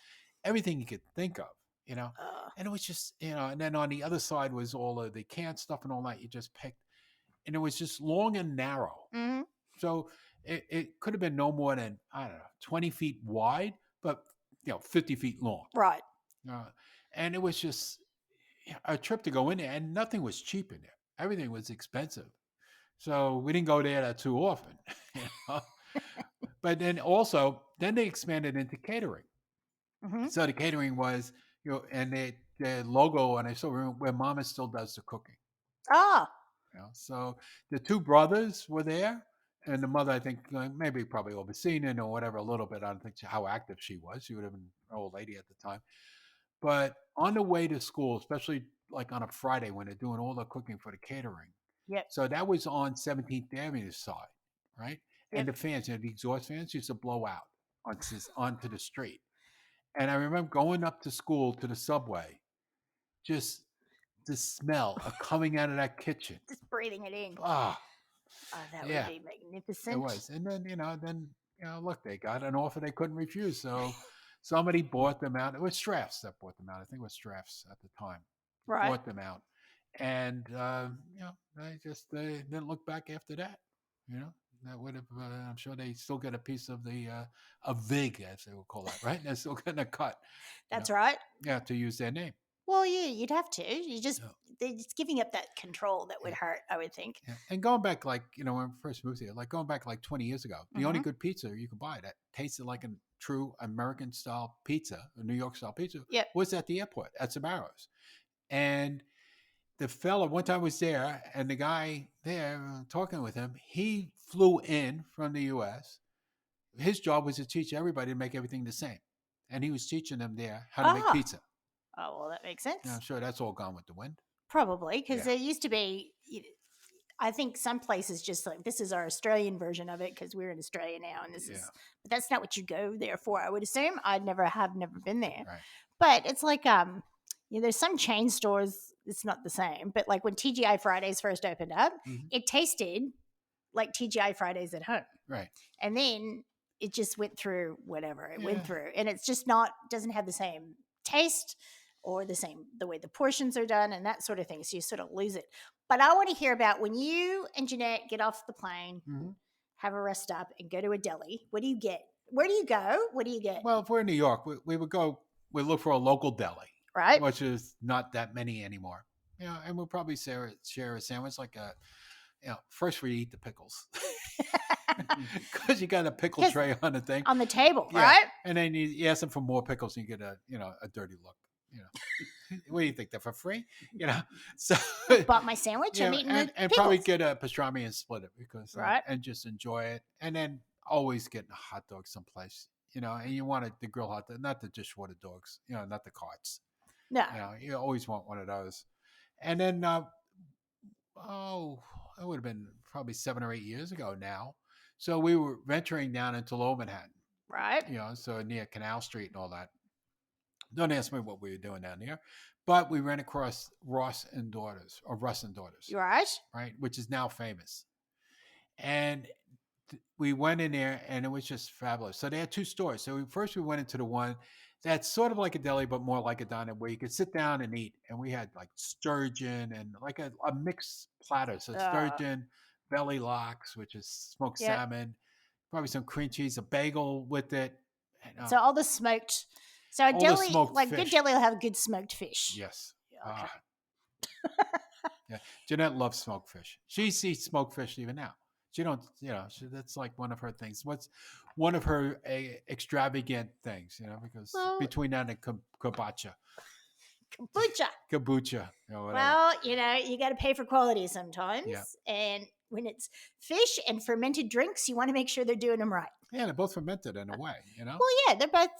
everything you could think of, you know. Oh. And it was just, and then on the other side was all of the canned stuff and all that you just picked, and it was just long and narrow. Mhm. So it could have been no more than, I don't know, 20 feet wide, but 50 feet long. Right. Uh, and it was just a trip to go in there, and nothing was cheap in there. Everything was expensive. So we didn't go there that too often. you know? But then they expanded into catering. Mhm. So the catering was, and the logo, and I still remember where Mama still does the cooking. Oh. So the two brothers were there, and the mother, I think, maybe probably overseeing it or whatever a little bit. I don't think how active she was. She would have been an old lady at the time. But on the way to school, especially like on a Friday when they're doing all the cooking for the catering. Yep. So that was on 17th Avenue side, right? And Yep. the fans, the exhaust fans used to blow out onto the street. And I remember going up to school to the subway, just the smell of coming out of that kitchen. Just breathing it in. Ah, Oh, that yeah, would be magnificent. it was. And then look, they got an offer they couldn't refuse. So somebody bought them out. It was Straffs that bought them out. I think it was Straffs at the time. Right. Bought them out. And they didn't look back after that. That would have. I'm sure they still get a piece of the a vig, as they would call it, right? They're still getting a cut. That's right. Yeah, to use their name. Well, yeah, you'd have to. Yeah. They're just giving up that control that would hurt, I would think. Yeah. And going back, like when I first moved here, like going back like 20 years ago, the only good pizza you could buy that tasted like a true American style pizza, a New York style pizza, Yep. was at the airport at Sbarro's. And the fella, one time was there, and the guy there talking with him, he flew in from the U.S. His job was to teach everybody to make everything the same. And he was teaching them there how to make pizza. Oh, well, that makes sense. Yeah, I'm sure that's all gone with the wind. Probably, because there used to be, I think some places just like, this is our Australian version of it because we're in Australia now, and this is, but that's not what you go there for, I would assume. I've never been there. Right. But it's like, there's some chain stores, it's not the same, but like when TGI Fridays first opened up, it tasted like TGI Fridays at home. Right. And then it just went through whatever it went through. And it's just doesn't have the same taste or the way the portions are done and that sort of thing. So you sort of lose it. But I want to hear about when you and Jeanette get off the plane, have a rest stop, and go to a deli. What do you get? Where do you go? What do you get? Well, if we're in New York, we would look for a local deli. Right. Which is not that many anymore. And we'll probably share a sandwich like first we eat the pickles. Because you got a pickle tray on the thing. On the table, right? And then you ask them for more pickles and you get a dirty look. What do you think? They're for free? So bought my sandwich. I'm eating the and pickles. probably get a pastrami and split it because right. And just enjoy it. And then always getting a hot dog someplace. And you want the grill hot dog, not the dishwater dogs. Not the carts. No. You always want one of those. And then it would have been probably 7 or 8 years ago now. So we were venturing down into Lower Manhattan. Right. So near Canal Street and all that. Don't ask me what we were doing down there. But we ran across Russ and Daughters. Right. Right, which is now famous. And we went in there and it was just fabulous. So they had two stores. So first we went into the one that's sort of like a deli, but more like a diner where you could sit down and eat. And we had like sturgeon and like a mixed platter. So sturgeon, belly locks, which is smoked salmon, probably some cream cheese, a bagel with it. And, so all the smoked. So a deli, like fish. Good deli will have good smoked fish. Yes. Okay. Yeah. Jeanette loves smoked fish. She eats smoked fish even now. She don't, that's like one of her things. What's one of her extravagant things, because between that and kombucha. Kombucha. Well, you got to pay for quality sometimes. Yeah. And when it's fish and fermented drinks, you want to make sure they're doing them right. Yeah, they're both fermented in a way, Well, yeah, they're both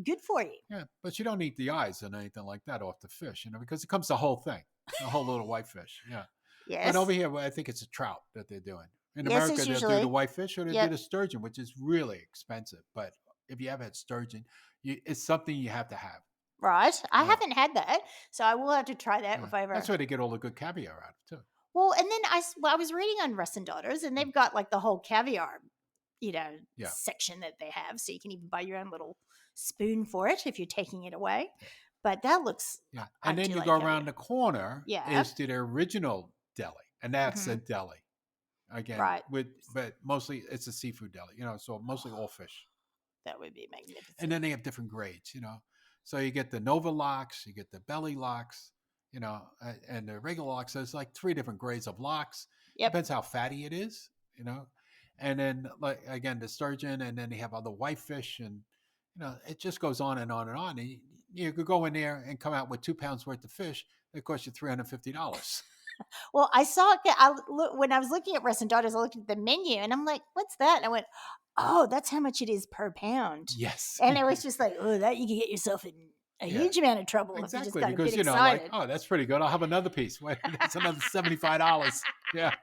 good for you. Yeah, but you don't eat the eyes and anything like that off the fish, because it comes the whole thing, the whole little white fish. Yeah. Yes. But over here, I think it's a trout that they're doing. In America, they'll do the white fish or they do the sturgeon, which is really expensive. But if you have had sturgeon, it's something you have to have. Right. I Yeah. haven't had that, so I will have to try that Yeah. if I ever. That's where they get all the good caviar out of too. Well, and then I was reading on Russ and Daughters, and they've got like the whole caviar, Yeah. section that they have, so you can even buy your own little spoon for it if you're taking it away. But that looks. Yeah. I And then do you like go caviar. around the corner Yeah. is to their original deli, and that's a deli. Again, Right. but mostly it's a seafood deli, so mostly all fish. That would be magnificent. And then they have different grades, So you get the Nova lox, you get the belly lox, and the regular lox. So it's like 3 different grades of lox. Yep. Depends how fatty it is, And then like again the sturgeon, and then they have other whitefish, and it just goes on and on and on. And you could go in there and come out with 2 pounds worth of fish. It costs you $350. Well, when I was looking at Russ and Daughters, I looked at the menu and I'm like, "What's that?" And I went, "Oh, that's how much it is per pound." Yes. And it was just like, "Oh, that you can get yourself in a huge amount of trouble if you just Exactly, got because a bit like, excited." oh, that's pretty good. I'll have another piece. Wait, that's another $75. Yeah.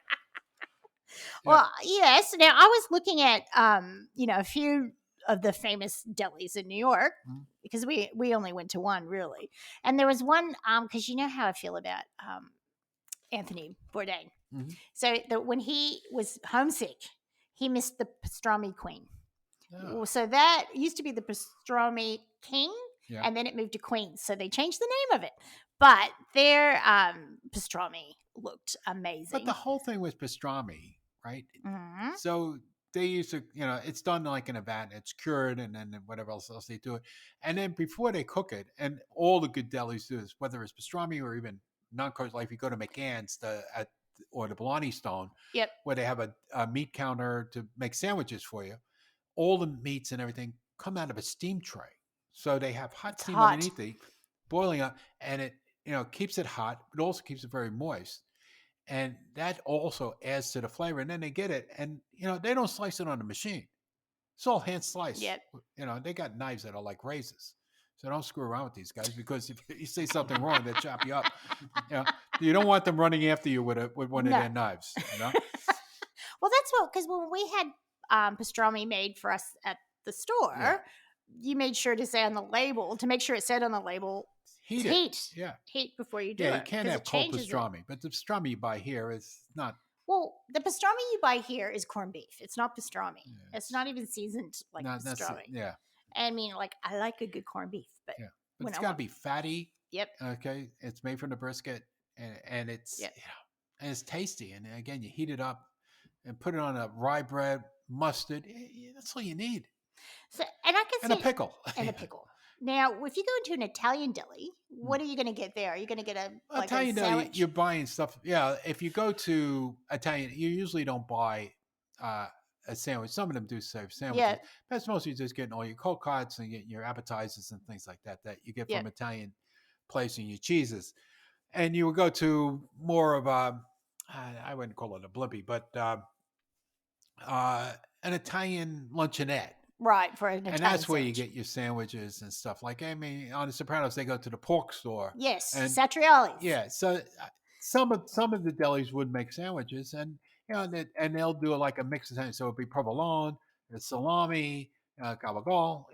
Well, yes. Now I was looking at a few of the famous delis in New York because we only went to one really, and there was one because you know how I feel about Anthony Bourdain. Mm-hmm. So when he was homesick, he missed the pastrami queen. Oh. So that used to be the pastrami king, Yeah. and then it moved to queen. So they changed the name of it. But their pastrami looked amazing. But the whole thing was pastrami, right? Mm-hmm. So they used to, it's done like in a vat, it's cured, and then whatever else they do it. And then before they cook it, and all the good delis do this, whether it's pastrami or even non-kosher, like if you go to McCann's or the Bologna Stone, Yep. where they have a meat counter to make sandwiches for you, all the meats and everything come out of a steam tray. So they have hot steam underneath it, boiling up, and it keeps it hot, but also keeps it very moist. And that also adds to the flavor. And then they get it, and they don't slice it on the machine. It's all hand sliced. Yep. They got knives that are like razors. So don't screw around with these guys, because if you say something wrong, they chop you up. You don't want them running after you with one of their knives. Well, that's because when we had pastrami made for us at the store, you made sure to say on the label, to make sure it said on the label, heat. Yeah. Heat before you do it. Yeah, you can't have cold pastrami, but the pastrami you buy here is not. Well, the pastrami you buy here is corned beef. It's not pastrami. Yeah, it's not even seasoned like pastrami. Yeah. I mean, like, I like a good corned beef, but it's got to be fatty. Yep. Okay. It's made from the brisket, and it's and it's tasty. And again, you heat it up and put it on a rye bread, mustard. That's all you need. So, and I can and a pickle. And a pickle. Now, if you go into an Italian deli, what are you going to get there? Are you going to get a Italian a deli? You're buying stuff. Yeah. If you go to Italian, you usually don't buy a sandwich. Some of them do serve sandwiches. Yeah. That's mostly just getting all your cold cuts and getting your appetizers and things like that you get from Italian place, and your cheeses. And you would go to more of I wouldn't call it a blimpie, but an Italian luncheonette. Right, for an Italian and that's where sandwich. you get your sandwiches and stuff. Like, I mean, on The Sopranos, they go to the pork store. Yes, and, Satriali's. Yeah, so some of the delis would make sandwiches, and and they'll do like a mix of things. So it'd be provolone, salami, gabagool,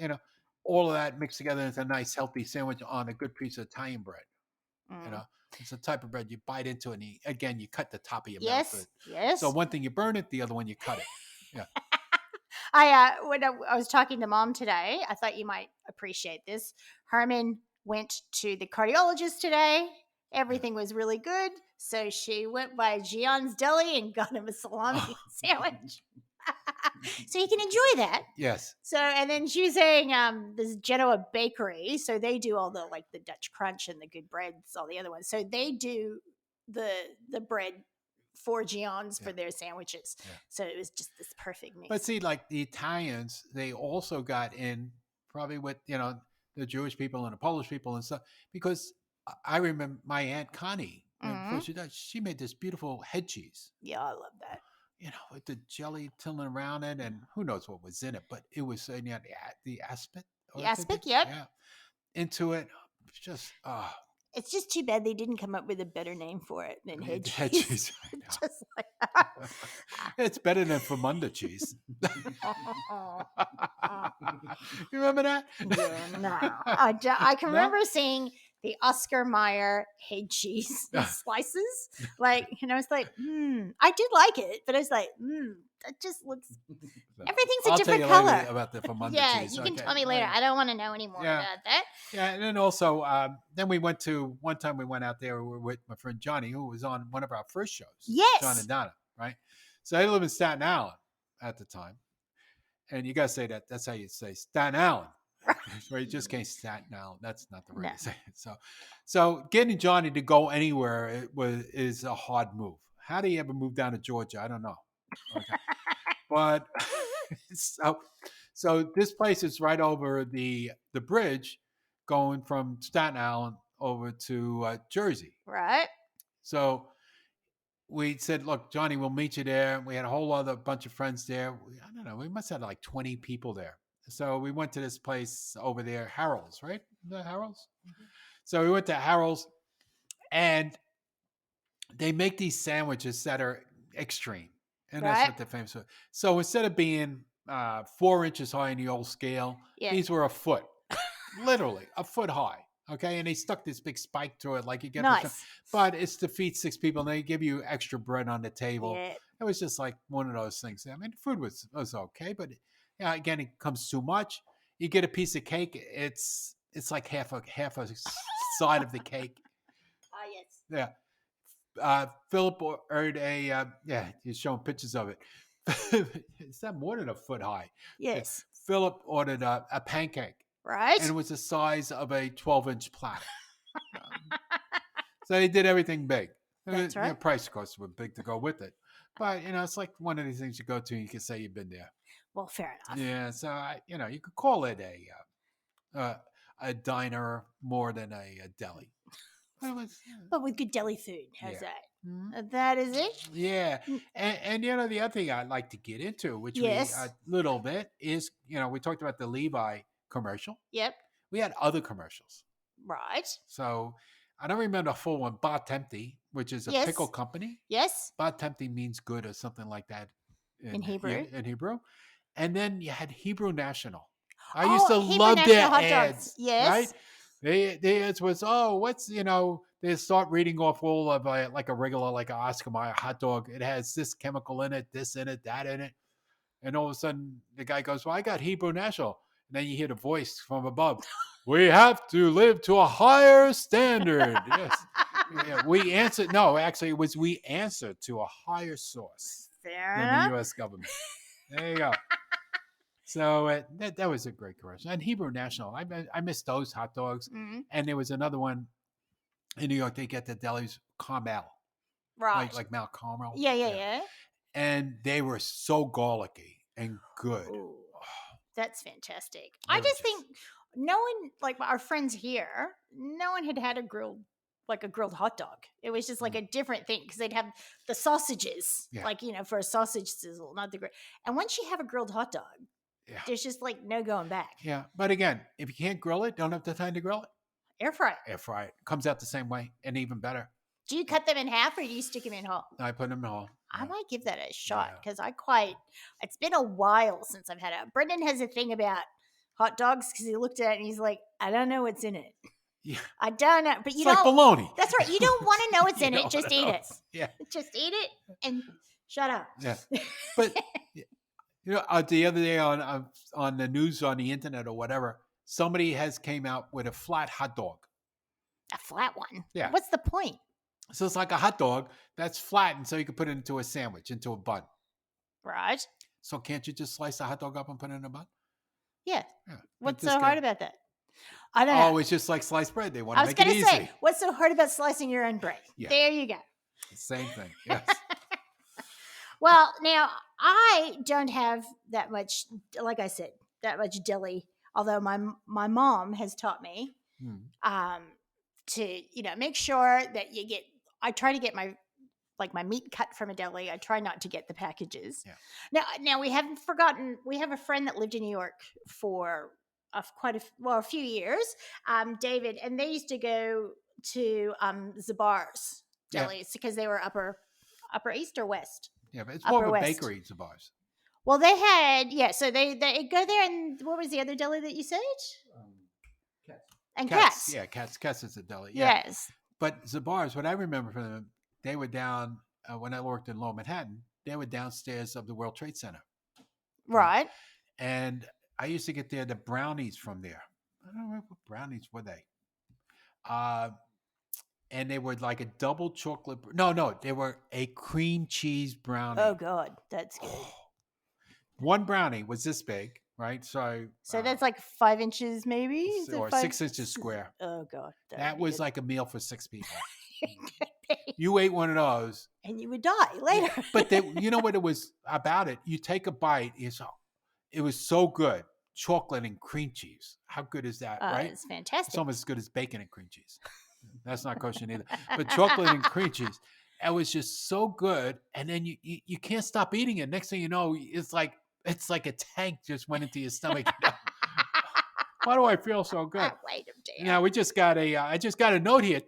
all of that mixed together into a nice healthy sandwich on a good piece of Italian bread. It's a type of bread you bite into, and you cut the top of your mouth. Yes. So one thing you burn it, the other one you cut it. Yeah. When I was talking to Mom today, I thought you might appreciate this. Herman went to the cardiologist today. Everything was really good. So she went by Gian's Deli and got him a salami sandwich. So you can enjoy that. Yes. So, and then she was saying this Genoa Bakery. So they do all the Dutch Crunch and the good breads, all the other ones. So they do the bread for Gian's for their sandwiches. Yeah. So it was just this perfect mix. But see, like the Italians, they also got in probably with, the Jewish people and the Polish people and stuff, because I remember my Aunt Connie, before she died, she made this beautiful head cheese. Yeah, I love that. With the jelly tilling around it, and who knows what was in it, but it was the aspic. The aspic, yep. Yeah. Into it. Just, It's just too bad they didn't come up with a better name for it than head cheese. Head cheese. Just like it's better than Famunda cheese. You remember that? Yeah, no. I can No? remember seeing the Oscar Mayer head cheese slices. Like, it's like, I did like it, but it's like, that just looks, everything's a I'll different tell you color. later about the Famunda Yeah, cheese. you can Okay. tell me later. I don't want to know any more Yeah. about that. Yeah, and then also, then we went to one time we went out there with my friend Johnny, who was on one of our first shows. Yes. John and Donna, right? So they live in Staten Island at the time, and you gotta say that. That's how you say Staten Island, where you just can't Staten Island. That's not the way to say it. So getting Johnny to go anywhere is a hard move. How do you ever move down to Georgia? I don't know. Okay, but so this place is right over the bridge going from Staten Island over to Jersey. Right. So we said, look, Johnny, we'll meet you there. We had a whole other bunch of friends there. I don't know. We must have like 20 people there. So we went to this place over there, Harold's, right? Is that Harold's? Mm-hmm. So we went to Harold's, and they make these sandwiches that are extreme. And that's what they're famous for. So instead of being 4 inches high in the old scale, these were a foot. Literally a foot high. Okay. And they stuck this big spike through it like you get. Nice. But it's to feed 6 people, and they give you extra bread on the table. Yeah. It was just like one of those things. I mean, the food was okay, but again, it comes too much. You get a piece of cake, it's like half a side of the cake. Yes. Yeah. Philip ordered he's showing pictures of it. Is that more than a foot high? Yes. Philip ordered a pancake. Right. And it was the size of a 12-inch platter. So they did everything big. That's right. The price, of course, was big to go with it. But, it's like one of these things you go to and you can say you've been there. Well, fair enough. Yeah, so, you could call it a diner more than a deli. But with good deli food. How's that? Mm-hmm. That is it? Yeah. And the other thing I'd like to get into, which we a little bit, is, we talked about the Levi commercial. Yep. We had other commercials. Right. So I don't remember the full one. Bar Tempti, which is a pickle company. Yes. Bar Tempti means good or something like that in Hebrew. In Hebrew. And then you had Hebrew National. I used to love National their hot ads. Dogs. Yes. Right? The ads was, they start reading off all of like a regular, like an Oscar Mayer hot dog. It has this chemical in it, this in it, that in it. And all of a sudden the guy goes, well, I got Hebrew National. And then you hear the voice from above. We have to live to a higher standard. Yes. Yeah, we answered. No, actually, it was we answered to a higher source than the U.S. government. There you go. So that was a great commercial. And Hebrew National, I miss those hot dogs. Mm-hmm. And there was another one in New York. They get the delis Carmel. Right. Like Mount Carmel. Yeah. And they were so garlicky and good. Ooh. That's fantastic. I just think no one, like our friends here, no one had a grilled hot dog. It was just like a different thing because they'd have the sausages, for a sausage sizzle, not the grill. And once you have a grilled hot dog, there's just like no going back. Yeah. But again, if you can't grill it, don't have the time to grill it. Air fry. Air fry it. Comes out the same way and even better. Do you cut them in half or do you stick them in whole? I put them in whole. I might give that a shot because it's been a while since I've had it. Brendan has a thing about hot dogs because he looked at it and he's like, I don't know what's in it. Yeah. I don't know. But it's like bologna. That's right. You don't want to know what's in it. Just eat it. Yeah. Just eat it and shut up. Yeah. But, the other day on the news, on the internet or whatever, somebody has came out with a flat hot dog. A flat one? Yeah. What's the point? So it's like a hot dog that's flattened so you can put it into a sandwich, into a bun. Right. So can't you just slice the hot dog up and put it in a bun? Yeah. What's so hard about that? I don't know. Oh, it's just like sliced bread. They want to make it easy. I was going to say, what's so hard about slicing your own bread? Yeah. There you go. Same thing. Yes. Well, now I don't have that much, like I said, that much deli. Although my mom has taught me to make sure that you get. I try to get my meat cut from a deli. I try not to get the packages. Yeah. Now we haven't forgotten. We have a friend that lived in New York for a few years, David, and they used to go to Zabar's delis because they were upper east or west. Yeah, but it's more of a west. bakery, Zabar's. Well, they had, so they go there, and what was the other deli that you said? Cats. And Cats. cats. Yeah, Cats is a deli. Yeah. Yes. But Zabar's, what I remember from them, they were down, when I worked in Lower Manhattan, they were downstairs of the World Trade Center. Right. And I used to get there the brownies from there. I don't remember what brownies were they. And they were like a double chocolate. No, they were a cream cheese brownie. Oh God, that's good. One brownie was this big, right? So that's like 5 inches, maybe, is it or 6 inches square. Oh God, that was good. like a meal for 6 people. You ate one of those, and you would die later. But you know what it was about it? You take a bite, it was so good. Chocolate and cream cheese. How good is that, right? It's fantastic. It's almost as good as bacon and cream cheese. That's not kosher either. But chocolate and cream cheese, it was just so good. And then you can't stop eating it. Next thing you know, it's like a tank just went into your stomach. Why do I feel so good? Wait a minute. Now we just got I just got a note here.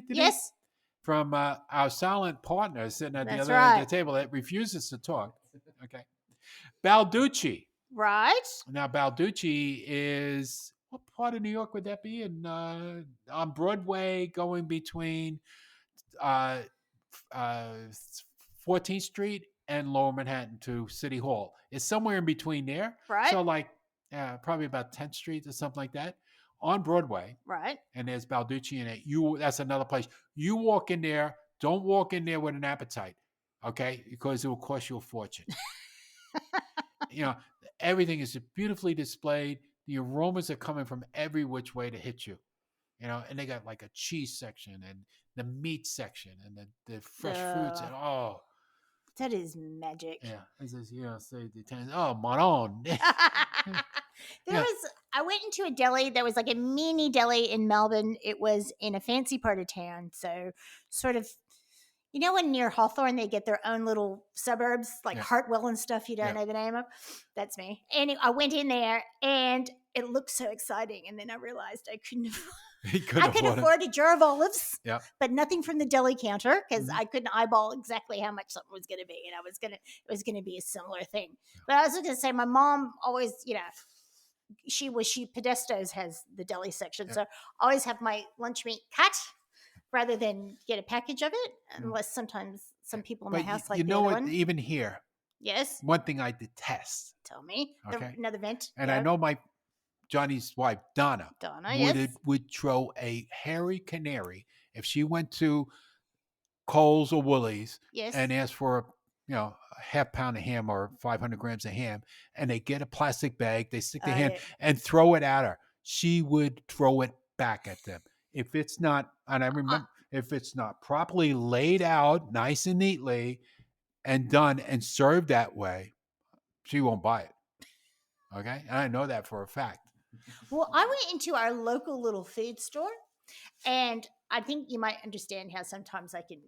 Yes. From our silent partner sitting at the other end of the table that refuses to talk. Okay. Balducci. Right. Now, Balducci is, what part of New York would that be? On Broadway, going between 14th Street and Lower Manhattan to City Hall. It's somewhere in between there. Right. So like probably about 10th Street or something like that. On Broadway. Right. And there's Balducci in it. That's another place. You walk in there, don't walk in there with an appetite, okay? Because it will cost you a fortune. Everything is beautifully displayed. The aromas are coming from every which way to hit you. And they got like a cheese section and the meat section and the fresh fruits and that is magic. Yeah. It says, say the ten. Oh, Maron. I went into a deli that was like a mini deli in Melbourne. It was in a fancy part of town. So sort of, when near Hawthorne, they get their own little suburbs, like Hartwell and stuff you don't know the name of? That's me. And I went in there, and it looked so exciting. And then I realized I couldn't afford a jar of olives, but nothing from the deli counter, because I couldn't eyeball exactly how much something was going to be. And it was going to be a similar thing. But I was going to say, my mom always, she Pedestos has the deli section. So I always have my lunch meat cut, rather than get a package of it, unless sometimes some people in my house like the other one. Even here, yes, one thing I detest. Tell me. Okay. Another vent. And I know Johnny's wife, Donna, yes, would throw a hairy canary if she went to Kohl's or Woolies and asked for a half pound of ham or 500 grams of ham, and they get a plastic bag, they stick their hand and throw it at her. She would throw it back at them. If it's not, and I remember, if it's not properly laid out nice and neatly and done and served that way, she won't buy it. Okay? And I know that for a fact. Well, I went into our local little food store, and I think you might understand how sometimes I can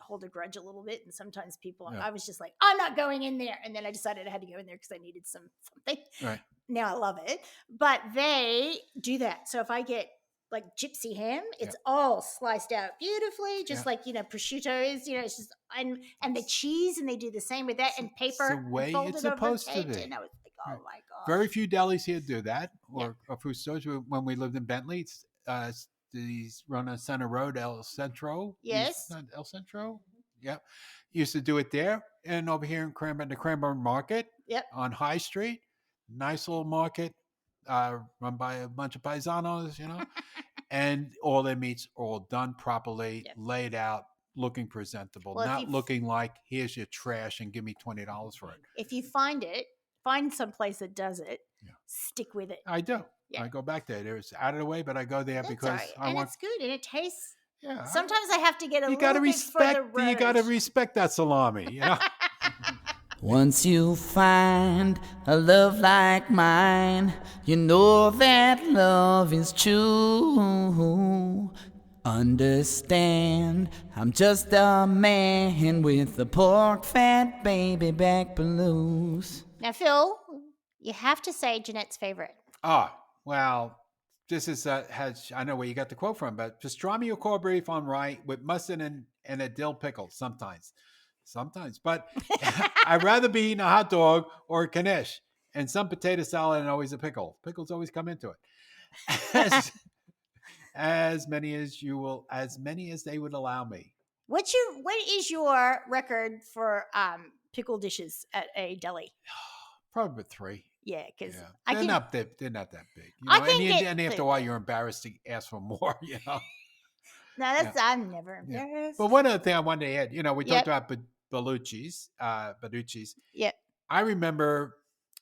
hold a grudge a little bit, and sometimes people, I was just like, I'm not going in there. And then I decided I had to go in there because I needed something. Right. Now I love it. But they do that. So if I get like gypsy ham, it's all sliced out beautifully, just like prosciutto is. It's just and the cheese, and they do the same with that, and paper. It's the way it's supposed to be. And I was like, oh my god! Very few delis here do that, or food stores. When we lived in Bentley, these run on Center Road, El Centro. Yes, El Centro. Yep, used to do it there, and over here in the Cranbourne Market. Yep, on High Street, nice little market. Run by a bunch of paisanos, and all their meats are all done properly, laid out, looking presentable, not looking like, here's your trash and give me $20 for it. If you find some place that does it, stick with it. I do. I go back there. It's out of the way, but I go there because I want. It's good and it tastes. Yeah. Sometimes I have to get a little bit further road. You got to respect that salami, Once you find a love like mine, you know that love is true. Understand, I'm just a man with the pork fat baby back blues. Now, Phil, you have to say Jeanette's favorite. Well, this is I know where you got the quote from, but pastrami or corned beef on rye with mustard and a dill pickle sometimes. Sometimes, but I'd rather be eating a hot dog or a knish and some potato salad and always a pickle. Pickles always come into it. As many as they would allow me. What is your record for pickle dishes at a deli? Probably about 3. Yeah, because They're not that big. You I know? can get and after the- a while, you're embarrassed to ask for more. You know. No, that's I'm never embarrassed. But one other thing I wanted to add, we Yep. talked about Bellucci's. Yep. I remember,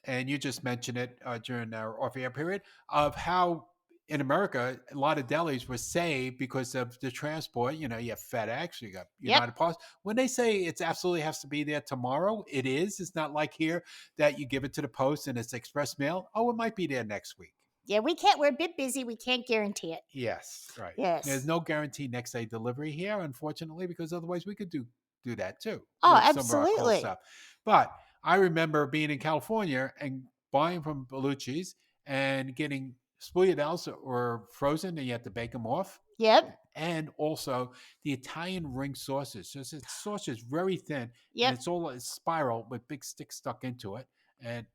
and you just mentioned it during our off-air period, of how in America a lot of delis were saved because of the transport. You have FedEx, you got United Post. When they say it absolutely has to be there tomorrow, it is. It's not like here that you give it to the post and it's express mail. Oh, it might be there next week. Yeah, we can't. We're a bit busy. We can't guarantee it. Yes, right. Yes. There's no guarantee next day delivery here, unfortunately, because otherwise we could do that too. Oh, with some of our cool absolutely. stuff. But I remember being in California and buying from Bellucci's and getting spugliatelles or frozen, and you have to bake them off. Yep. And also the Italian ring sausage. So it's sausage very thin, Yep. and it's all a spiral with big sticks stuck into it, and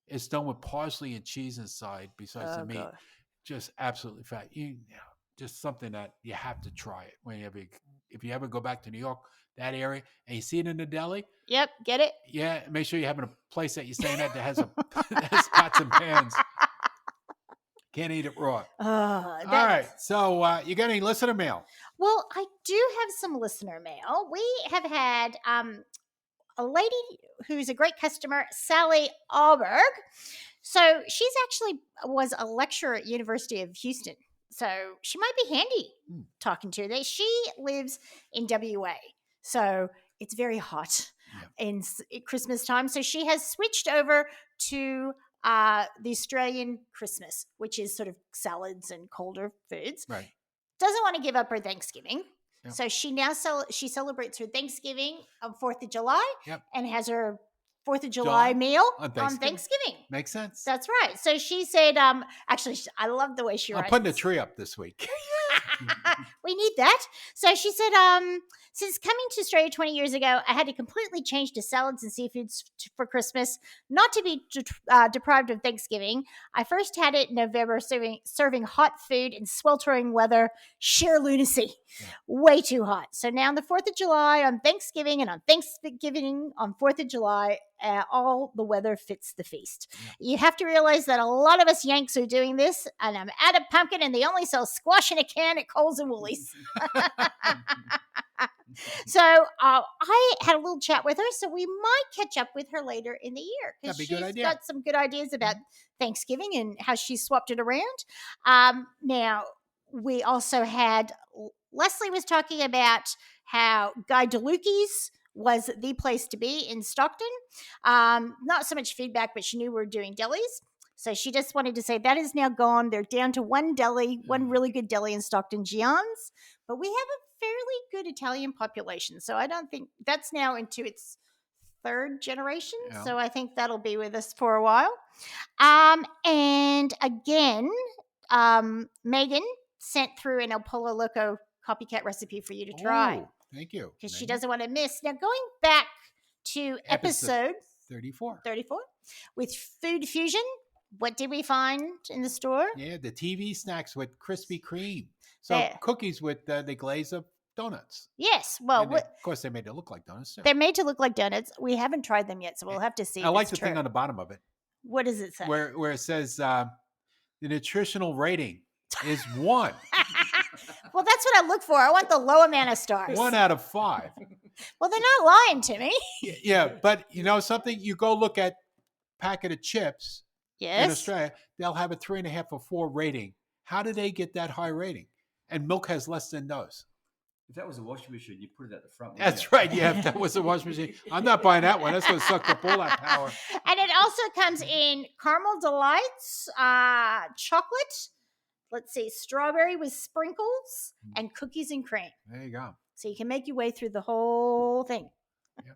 it's done with parsley and cheese inside besides the meat. God. Just absolutely fat. Just something that you have to try it if you ever go back to New York, that area, and you see it in the deli. Yep. Get it? Yeah, make sure you're having a place that you're staying at that has that has pots and pans. Can't eat it raw. All right. So you got any listener mail? Well, I do have some listener mail. We have had a lady who's a great customer, Sally Alberg. So she's actually was a lecturer at University of Houston. So she might be handy talking to her. She lives in WA. So it's very hot in Christmas time. So she has switched over to the Australian Christmas, which is sort of salads and colder foods. Right. Doesn't want to give up her Thanksgiving. Yep. So she now she celebrates her Thanksgiving on 4th of July and has her 4th of July meal on Thanksgiving. Makes sense. That's right. So she said, actually, I love the way she writes. I'm putting a tree up this week. We need that. So she said, since coming to Australia 20 years ago, I had to completely change to salads and seafoods for Christmas, not to be deprived of Thanksgiving. I first had it in November, serving hot food in sweltering weather, sheer lunacy, way too hot. So now on the 4th of July, on Thanksgiving, and on Thanksgiving on 4th of July, all the weather fits the feast. You have to realize that a lot of us Yanks are doing this, and I'm out of pumpkin, and they only sell squash in a can at Coles and Woolies. So I had a little chat with her, so we might catch up with her later in the year because she's got some good ideas about Thanksgiving and how she swapped it around. Now, we also had Leslie was talking about how Gdayall's was the place to be in Stockton. Not so much feedback, but she knew we were doing delis. So she just wanted to say that is now gone. They're down to one deli, one really good deli in Stockton, Gian's. But we have a fairly good Italian population. So I don't think that's now into its 3rd generation. Yeah. So I think that'll be with us for a while. And again, Megan sent through an El Pollo Loco copycat recipe for you to try. Oh, thank you. Because she doesn't want to miss. Now, going back to episode 34 with Food Fusion, what did we find in the store? Yeah, the TV snacks with Krispy Kreme. So cookies with the glaze of donuts. Yes. Well, of course, they made it look like donuts too. They're made to look like donuts. We haven't tried them yet, so we'll have to see. I like the thing on the bottom of it. What does it say? Where it says the nutritional rating is 1. Well, that's what I look for. I want the low amount of stars. 1 out of 5. Well, they're not lying to me. Yeah, but you know something? You go look at packet of chips in Australia, they'll have a 3.5 or 4 rating. How do they get that high rating? And milk has less than those. If that was a washing machine, you put it at the front. That's right. Yeah, if that was a washing machine. I'm not buying that one. That's going to suck up all that power. And it also comes in caramel delights, chocolate. Let's see, strawberry with sprinkles and cookies and cream. There you go. So you can make your way through the whole thing. Yep.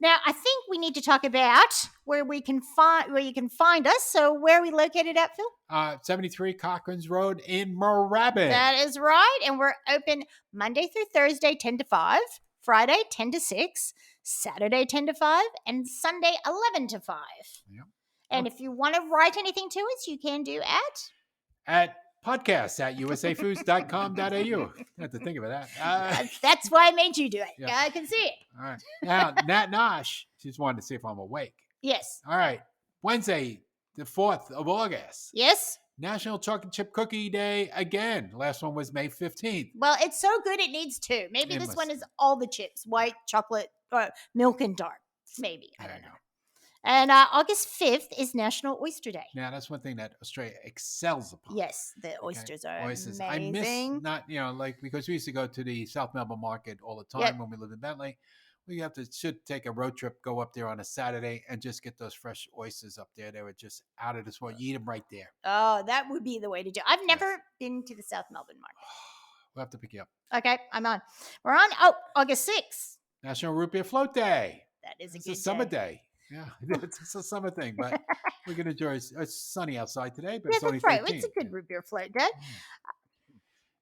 Now, I think we need to talk about where you can find us. So where are we located at, Phil? 73 Cochrane's Road in Moorabbin. That is right. And we're open Monday through Thursday, 10 to 5, Friday 10 to 6, Saturday 10 to 5, and Sunday 11 to 5. Yep. And if you want to write anything to us, you can do At podcast@usafoods.com.au. I have to think of that. that's why I made you do it. Yeah. I can see it. All right. Now, Nat Nosh, she's wanted to see if I'm awake. Yes. All right. Wednesday, the 4th of August. Yes. National Chocolate Chip Cookie Day again. Last one was May 15th. Well, it's so good it needs two. Maybe It this must. one is all the chips, white, chocolate, milk and dark. Maybe. I There don't you know. go. And August 5th is National Oyster Day. Now, that's one thing that Australia excels upon. Yes, the Okay? oysters are Oysters. amazing. I miss not, like, because we used to go to the South Melbourne market all the time Yep. when we lived in Bentley. We should take a road trip, go up there on a Saturday and just get those fresh oysters up there. They were just out of this world. You eat them right there. Oh, that would be the way to do it. I've never been to the South Melbourne market. We'll have to pick you up. Okay, I'm on. We're on. Oh, August 6th. National Root Beer Float Day. That is a It's good a summer day. day. Yeah, it's a summer thing, but we can enjoy it. It's sunny outside today, but Yeah, it's only that's right. 13. It's a good root beer float day.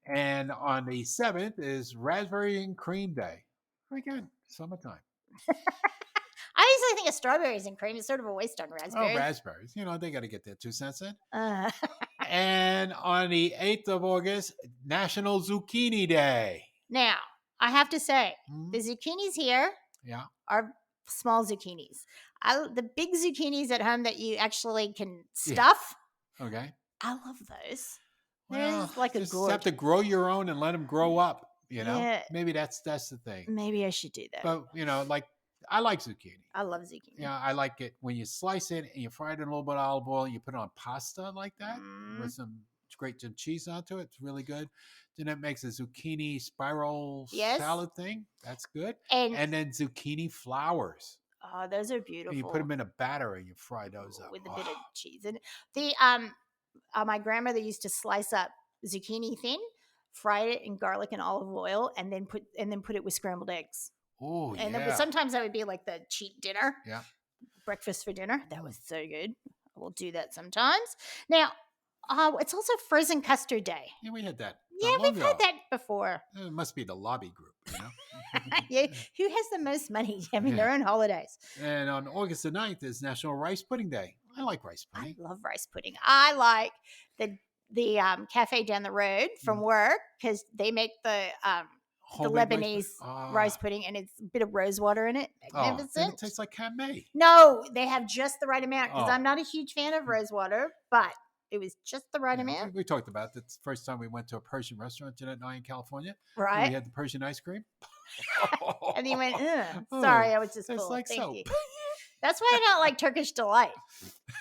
And on the 7th is Raspberry and Cream Day. Very good. Summertime. I usually think of strawberries and cream. It's sort of a waste on raspberries. Oh, raspberries. They got to get their 2 cents in. Uh, And on the 8th of August, National Zucchini Day. now, I have to say, Mhm. the zucchinis here Yeah. are small zucchinis. The big zucchinis at home that you actually can Yeah. stuff, Okay. I love those. Well, There's like a just gourd. have to grow your own and let them grow up. Yeah. Maybe that's the thing. Maybe I should do that. But like I like zucchini. I love zucchini. Yeah, I like it when you slice it and you fry it in a little bit of olive oil. You put it on pasta like that with some cheese onto it. It's really good. Then it makes a zucchini spiral Yes. salad thing. That's good. And, And then zucchini flowers. oh, those are beautiful. And you put them in a batter and you fry those up. with a bit of cheese. And the my grandmother used to slice up zucchini thin, fry it in garlic and olive oil, and then put it with scrambled eggs. Oh, And yeah. sometimes that would be like the cheap dinner. Yeah. Breakfast for dinner. That was so good. I will do that sometimes. Now, it's also Frozen Custard Day. Yeah, we had that. Yeah, not long we've had ago. that before. It must be the lobby group, Yeah, who has the most money having their own holidays? And on August the 9th is National Rice Pudding Day. I like rice I pudding. love rice pudding. I like the cafe down the road from work because they make the Homemade Lebanese rice pudding, and it's a bit of rose water in it. Oh, and Magnificent. it tastes like Camay. No, they have just the right amount because Oh. I'm not a huge fan of rose water, but it was just the right Yeah, amount, we talked about it. It's the first time we went to a Persian restaurant, Jeanette and I, in California. And right? we had the Persian ice cream. And you went, ugh, Oh, sorry, I was just tastes full. like Thank soap. you. That's why I don't like Turkish delight.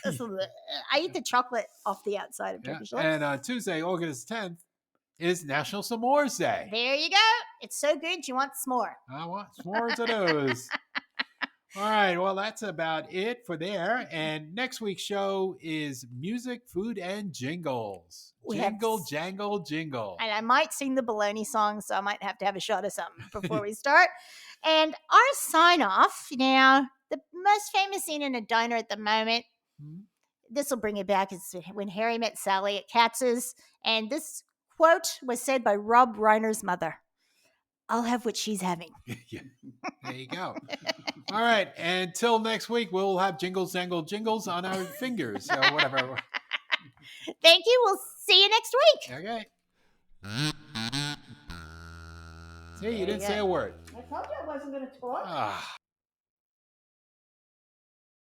I eat the chocolate off the outside of Yeah. Turkish delight. And on Tuesday, August 10th, is National S'mores Day. There you go. It's so good. You want s'more. I want s'mores of those. All right. Well, that's about it for there. And next week's show is music, food, and jingles. We have Jingle, jangle, jingle. And I might sing the baloney song, so I might have to have a shot of something before we start. And our sign off now, the most famous scene in a diner at the moment, this will bring it back, is when Harry met Sally at Katz's. And this quote was said by Rob Reiner's mother. I'll have what she's having. Yeah. There you go. All right. Until next week, we'll have jingles, jangle, jingles on our fingers or whatever. Thank you. We'll see you next week. Okay. See, you didn't you say go. a word. I told you I wasn't going to talk. Ah.